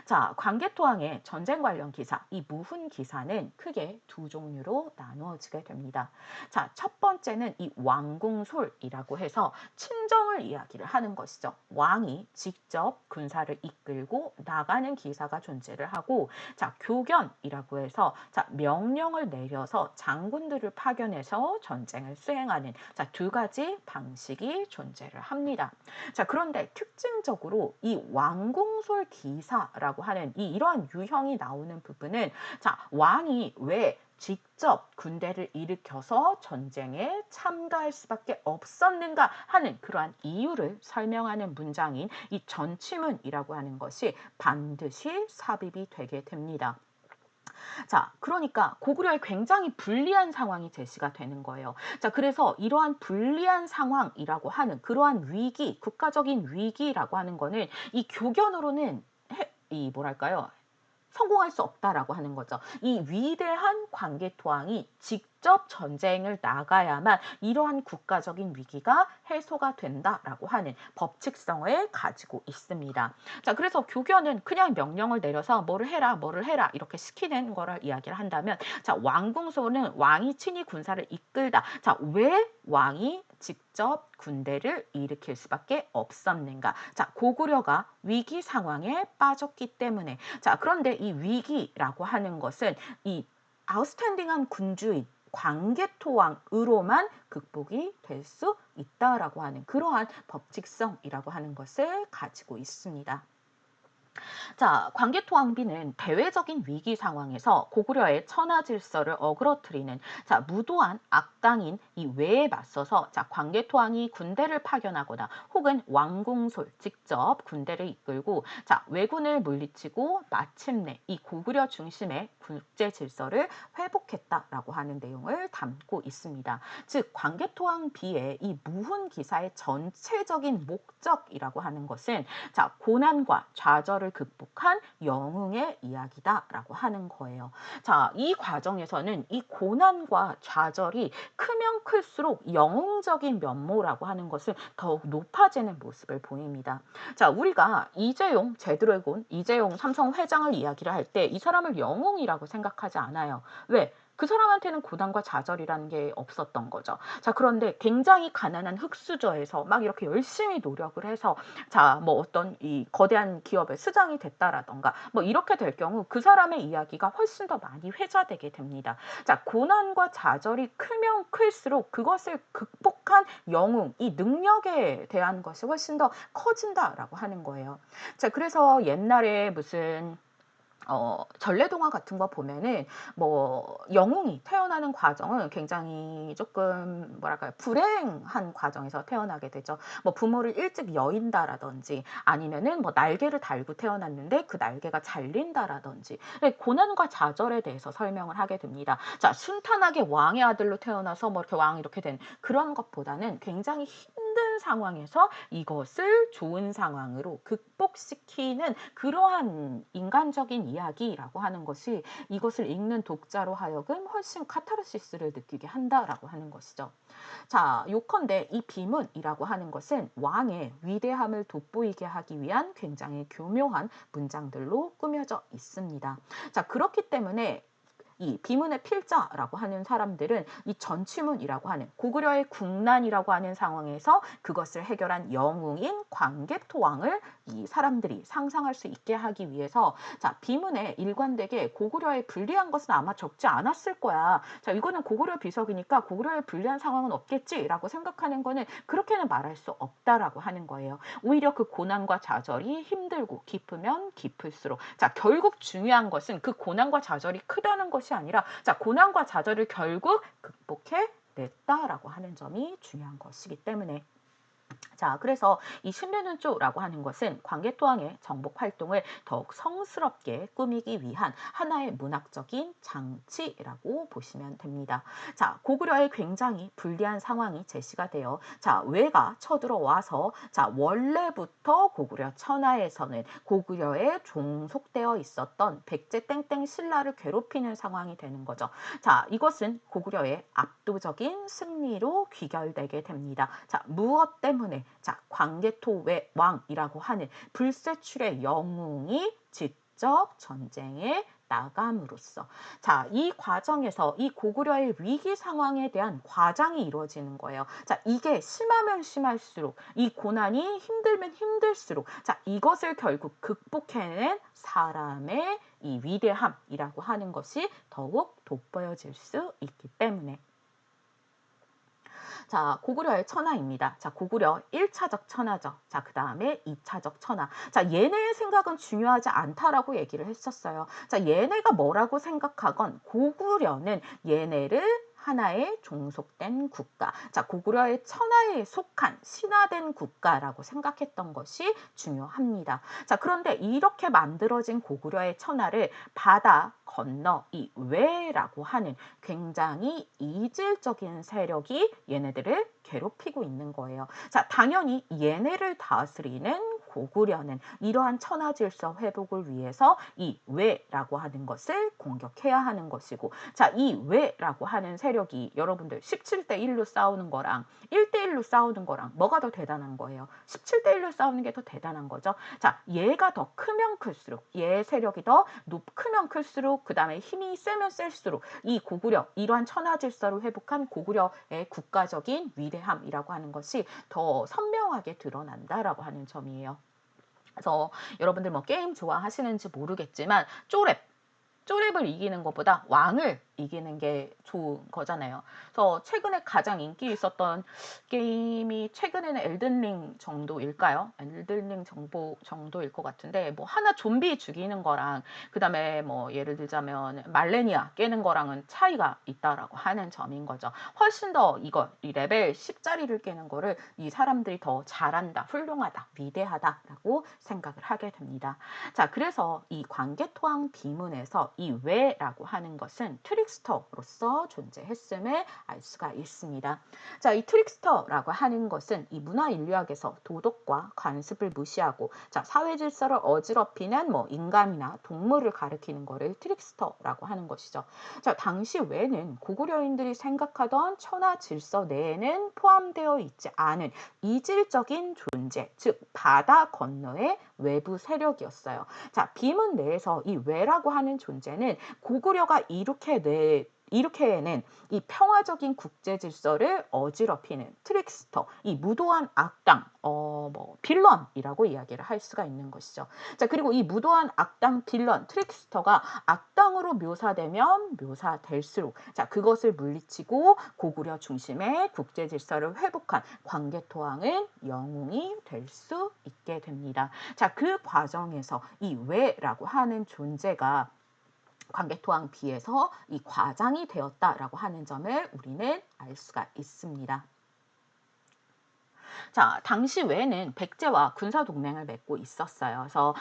자, 광개토왕의 전쟁 관련 기사, 이 무훈 기사는 크게 두 종류로 나누어지게 됩니다. 자, 첫 번째는 이 왕궁솔이라고 해서 친정을 이야기를 하는 것이죠. 왕이 직접 군사를 이끌고 나가는 기사가 존재를 하고, 자, 교견이라고 해서, 자, 명령을 내려서 장군들을 파견해서 전쟁을 수행하는, 자, 두 가지 방식이 존재를 합니다. 자, 그런데 특징적으로 이 왕궁솔 기사라고 하는 이러한 유형이 나오는 부분은, 자, 왕이 왜 직접 군대를 일으켜서 전쟁에 참가할 수밖에 없었는가 하는 그러한 이유를 설명하는 문장인 이 전치문이라고 하는 것이 반드시 삽입이 되게 됩니다. 자, 그러니까 고구려에 굉장히 불리한 상황이 제시가 되는 거예요. 자, 그래서 이러한 불리한 상황이라고 하는 그러한 위기, 국가적인 위기라고 하는 거는 이 교견으로는 이 뭐랄까요? 성공할 수 없다라고 하는 거죠. 이 위대한 광개토왕이 직접 전쟁을 나가야만 이러한 국가적인 위기가 해소가 된다라고 하는 법칙성을 가지고 있습니다. 자, 그래서 교견은 그냥 명령을 내려서 뭐를 해라 이렇게 시키는 거를 이야기를 한다면, 자, 왕궁소는 왕이 친히 군사를 이끌다. 자, 왜 왕이 직접 군대를 일으킬 수밖에 없었는가? 자, 고구려가 위기 상황에 빠졌기 때문에. 자, 그런데 이 위기라고 하는 것은 이 아웃스탠딩한 군주인 광개토왕으로만 극복이 될 수 있다라고 하는 그러한 법칙성이라고 하는 것을 가지고 있습니다. 자, 광개토왕비는 대외적인 위기 상황에서 고구려의 천하 질서를 어그러뜨리는, 자, 무도한 악당인 이 왜에 맞서서, 자, 광개토왕이 군대를 파견하거나 혹은 왕궁솔 직접 군대를 이끌고, 자, 왜군을 물리치고 마침내 이 고구려 중심의 국제 질서를 회복했다라고 하는 내용을 담고 있습니다. 즉 광개토왕비의 이 무훈 기사의 전체적인 목적이라고 하는 것은, 자, 고난과 좌절을 극복한 영웅의 이야기다라고 하는 거예요. 자, 이 과정에서는 이 고난과 좌절이 크면 클수록 영웅적인 면모라고 하는 것은 더욱 높아지는 모습을 보입니다. 자, 우리가 이재용, 제드래곤, 이재용 삼성 회장을 이야기를 할 때 이 사람을 영웅이라고 생각하지 않아요. 왜? 그 사람한테는 고난과 좌절이라는 게 없었던 거죠. 자, 그런데 굉장히 가난한 흙수저에서 막 이렇게 열심히 노력을 해서 자, 뭐 어떤 이 거대한 기업의 수장이 됐다라던가 뭐 이렇게 될 경우 그 사람의 이야기가 훨씬 더 많이 회자되게 됩니다. 자, 고난과 좌절이 크면 클수록 그것을 극복한 영웅, 이 능력에 대한 것이 훨씬 더 커진다라고 하는 거예요. 자, 그래서 옛날에 무슨 전래동화 같은 거 보면은 뭐 영웅이 태어나는 과정은 굉장히 조금 뭐랄까요, 불행한 과정에서 태어나게 되죠. 뭐 부모를 일찍 여인다라든지 아니면은 뭐 날개를 달고 태어났는데 그 날개가 잘린다라든지 고난과 좌절에 대해서 설명을 하게 됩니다. 자, 순탄하게 왕의 아들로 태어나서 뭐 이렇게 왕이 이렇게 된 그런 것보다는 굉장히 힘든 상황에서 이것을 좋은 상황으로 극복시키는 그러한 인간적인 이야기라고 하는 것이 이것을 읽는 독자로 하여금 훨씬 카타르시스를 느끼게 한다라고 하는 것이죠. 자, 요컨대 이 비문이라고 하는 것은 왕의 위대함을 돋보이게 하기 위한 굉장히 교묘한 문장들로 꾸며져 있습니다. 자, 그렇기 때문에 이 비문의 필자라고 하는 사람들은 이 전취문이라고 하는 고구려의 국난이라고 하는 상황에서 그것을 해결한 영웅인 광개토왕을 이 사람들이 상상할 수 있게 하기 위해서 자, 비문에 일관되게 고구려에 불리한 것은 아마 적지 않았을 거야. 자, 이거는 고구려 비석이니까 고구려에 불리한 상황은 없겠지라고 생각하는 거는 그렇게는 말할 수 없다라고 하는 거예요. 오히려 그 고난과 좌절이 힘들고 깊으면 깊을수록 자, 결국 중요한 것은 그 고난과 좌절이 크다는 것이 아니라 자, 고난과 좌절을 결국 극복해 냈다라고 하는 점이 중요한 것이기 때문에 자, 그래서 이 신변운조라고 하는 것은 광개토왕의 정복 활동을 더욱 성스럽게 꾸미기 위한 하나의 문학적인 장치라고 보시면 됩니다. 자, 고구려의 굉장히 불리한 상황이 제시가 되어 자, 왜가 쳐들어와서 자, 원래부터 고구려 천하에서는 고구려에 종속되어 있었던 백제 땡땡 신라를 괴롭히는 상황이 되는 거죠. 자, 이것은 고구려의 압도적인 승리로 귀결되게 됩니다. 자, 무엇 때문에 자, 광개토 왕이라고 하는 불세출의 영웅이 직접 전쟁에 나감으로써 자, 이 과정에서 이 고구려의 위기 상황에 대한 과장이 이루어지는 거예요. 자, 이게 심하면 심할수록 이 고난이 힘들면 힘들수록 자, 이것을 결국 극복해낸 사람의 이 위대함이라고 하는 것이 더욱 돋보여질 수 있기 때문에 자, 고구려의 천하입니다. 자, 고구려 1차적 천하죠. 자, 그 다음에 2차적 천하. 자, 얘네의 생각은 중요하지 않다라고 얘기를 했었어요. 자, 얘네가 뭐라고 생각하건 고구려는 얘네를 하나의 종속된 국가, 자, 고구려의 천하에 속한 신화된 국가라고 생각했던 것이 중요합니다. 자, 그런데 이렇게 만들어진 고구려의 천하를 바다 건너 이 외라고 하는 굉장히 이질적인 세력이 얘네들을 괴롭히고 있는 거예요. 자, 당연히 얘네를 다스리는 고구려는 이러한 천하 질서 회복을 위해서 이 외라고 하는 것을 공격해야 하는 것이고 자, 이 외라고 하는 세력이 여러분들 17대 1로 싸우는 거랑 1대 1로 싸우는 거랑 뭐가 더 대단한 거예요? 17대 1로 싸우는 게 더 대단한 거죠. 자, 얘가 더 크면 클수록 얘 세력이 더 크면 클수록 그 다음에 힘이 세면 셀수록 이 고구려 이러한 천하 질서를 회복한 고구려의 국가적인 위대함이라고 하는 것이 더 선명하게 드러난다라고 하는 점이에요. 그래서 여러분들 뭐 게임 좋아하시는지 모르겠지만 쪼렙을 이기는 것보다 왕을 이기는 게 좋은 거잖아요. 그래서 최근에 가장 인기 있었던 게임이 최근에는 엘든링 정도일까요? 엘든링 정도일 것 같은데 뭐 하나 좀비 죽이는 거랑 그 다음에 뭐 예를 들자면 말레니아 깨는 거랑은 차이가 있다라고 하는 점인 거죠. 훨씬 더 이 레벨 10짜리를 깨는 거를 이 사람들이 더 잘한다, 훌륭하다, 위대하다라고 생각을 하게 됩니다. 자, 그래서 이 광개토왕 비문에서 이 외라고 하는 것은 트릭스터로서 존재했음을 알 수가 있습니다. 자, 이 트릭스터라고 하는 것은 이 문화인류학에서 도덕과 관습을 무시하고 자, 사회 질서를 어지럽히는 뭐 인간이나 동물을 가리키는 거를 트릭스터라고 하는 것이죠. 자, 당시 외는 고구려인들이 생각하던 천하 질서 내에는 포함되어 있지 않은 이질적인 존재, 즉 바다 건너의 외부 세력이었어요. 자, 비문 내에서 이 외라고 하는 존재는 고구려가 이렇게 이렇게는 이 평화적인 국제 질서를 어지럽히는 트릭스터, 이 무도한 악당, 빌런이라고 이야기를 할 수가 있는 것이죠. 자, 그리고 이 무도한 악당, 빌런, 트릭스터가 악당으로 묘사되면 묘사될수록, 자, 그것을 물리치고 고구려 중심의 국제 질서를 회복한 광개토왕은 영웅이 될 수 있게 됩니다. 자, 그 과정에서 이 왜라고 하는 존재가 광개토왕 비에서 이 과장이 되었다라고 하는 점을 우리는 알 수가 있습니다. 자, 당시 외에는 백제와 군사 동맹을 맺고 있었어요. 그래서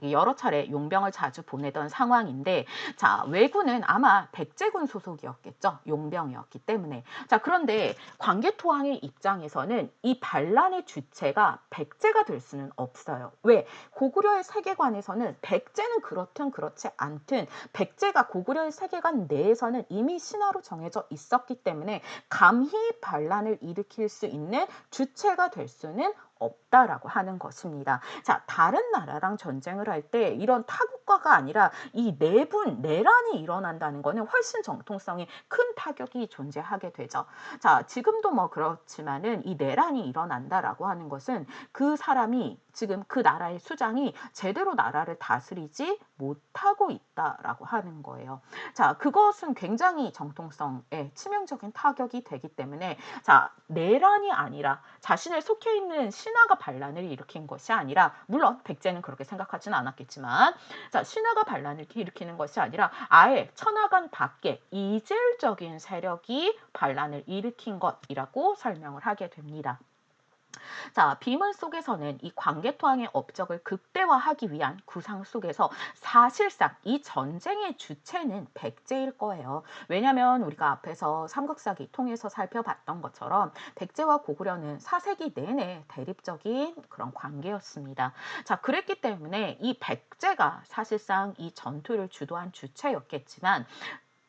여러 차례 용병을 자주 보내던 상황인데, 자, 왜군은 아마 백제군 소속이었겠죠. 용병이었기 때문에. 자, 그런데 광개토왕의 입장에서는 이 반란의 주체가 백제가 될 수는 없어요. 왜? 고구려의 세계관에서는 백제는 그렇든 그렇지 않든 백제가 고구려의 세계관 내에서는 이미 신하로 정해져 있었기 때문에 감히 반란을 일으킬 수 있는 주체가 될 수는 없다라고 하는 것입니다. 자, 다른 나라랑 전쟁을 할 때 이런 타국과가 아니라 이 내란이 일어난다는 것은 훨씬 정통성이 큰 타격이 존재하게 되죠. 자, 지금도 뭐 그렇지만은 이 내란이 일어난다라고 하는 것은 그 사람이 지금 그 나라의 수장이 제대로 나라를 다스리지 못하고 있다라고 하는 거예요. 자, 그것은 굉장히 정통성에 치명적인 타격이 되기 때문에, 자, 내란이 아니라 자신을 속해 있는 신하가 반란을 일으킨 것이 아니라, 물론 백제는 그렇게 생각하지는 않았겠지만, 자, 신하가 반란을 일으키는 것이 아니라 아예 천하관 밖에 이질적인 세력이 반란을 일으킨 것이라고 설명을 하게 됩니다. 자, 비문 속에서는 이 광개토왕의 업적을 극대화하기 위한 구상 속에서 사실상 이 전쟁의 주체는 백제일 거예요. 왜냐하면 우리가 앞에서 삼국사기 통해서 살펴봤던 것처럼 백제와 고구려는 4세기 내내 대립적인 그런 관계였습니다. 자, 그랬기 때문에 이 백제가 사실상 이 전투를 주도한 주체였겠지만,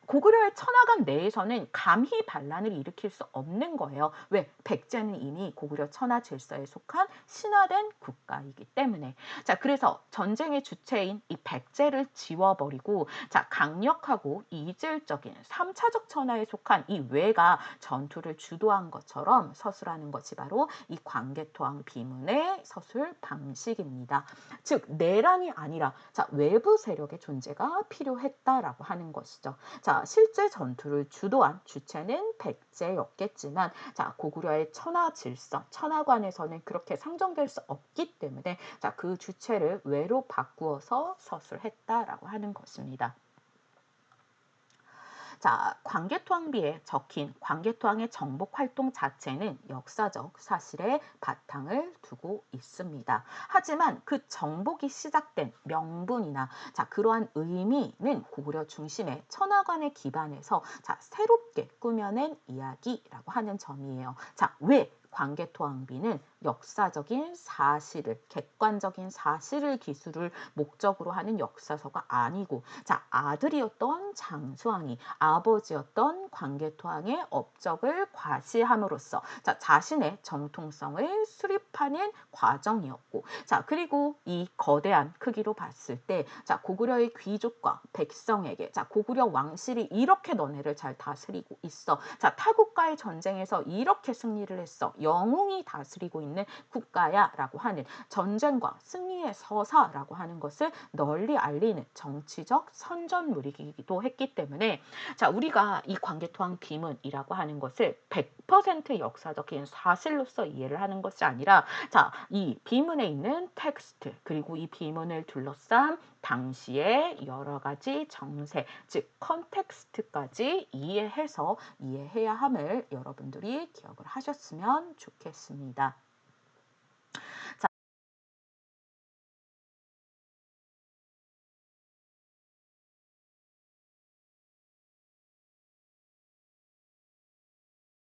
고구려의 천하관 내에서는 감히 반란을 일으킬 수 없는 거예요. 왜? 백제는 이미 고구려 천하 질서에 속한 신화된 국가이기 때문에. 자, 그래서 전쟁의 주체인 이 백제를 지워버리고, 자, 강력하고 이질적인 3차적 천하에 속한 이 왜가 전투를 주도한 것처럼 서술하는 것이 바로 이 광개토왕 비문의 서술 방식입니다. 즉, 내란이 아니라, 자, 외부 세력의 존재가 필요했다라고 하는 것이죠. 자, 실제 전투를 주도한 주체는 백제였겠지만, 자, 고구려의 천하 질서, 천하관에서는 그렇게 상정될 수 없기 때문에, 자, 그 주체를 왜로 바꾸어서 서술했다라고 하는 것입니다. 자, 광개토왕비에 적힌 광개토왕의 정복 활동 자체는 역사적 사실에 바탕을 두고 있습니다. 하지만 그 정복이 시작된 명분이나, 자, 그러한 의미는 고구려 중심의 천하관에 기반해서, 자, 새롭게 꾸며낸 이야기라고 하는 점이에요. 자, 왜? 광개토왕비는 역사적인 사실을, 객관적인 사실을 기술을 목적으로 하는 역사서가 아니고, 자, 아들이었던 장수왕이 아버지였던 광개토왕의 업적을 과시함으로써, 자, 자신의 정통성을 수립하는 과정이었고, 자, 그리고 이 거대한 크기로 봤을 때, 자, 고구려의 귀족과 백성에게, 자, 고구려 왕실이 이렇게 너네를 잘 다스리고 있어, 자, 타국과의 전쟁에서 이렇게 승리를 했어, 영웅이 다스리고 있는 국가야 라고 하는 전쟁과 승리의 서사라고 하는 것을 널리 알리는 정치적 선전물이기도 했기 때문에, 자, 우리가 이 광개토왕 비문이라고 하는 것을 100% 역사적인 사실로서 이해를 하는 것이 아니라, 자, 이 비문에 있는 텍스트, 그리고 이 비문을 둘러싼 당시의 여러 가지 정세, 즉 컨텍스트까지 이해해야 함을 여러분들이 기억을 하셨으면 좋겠습니다.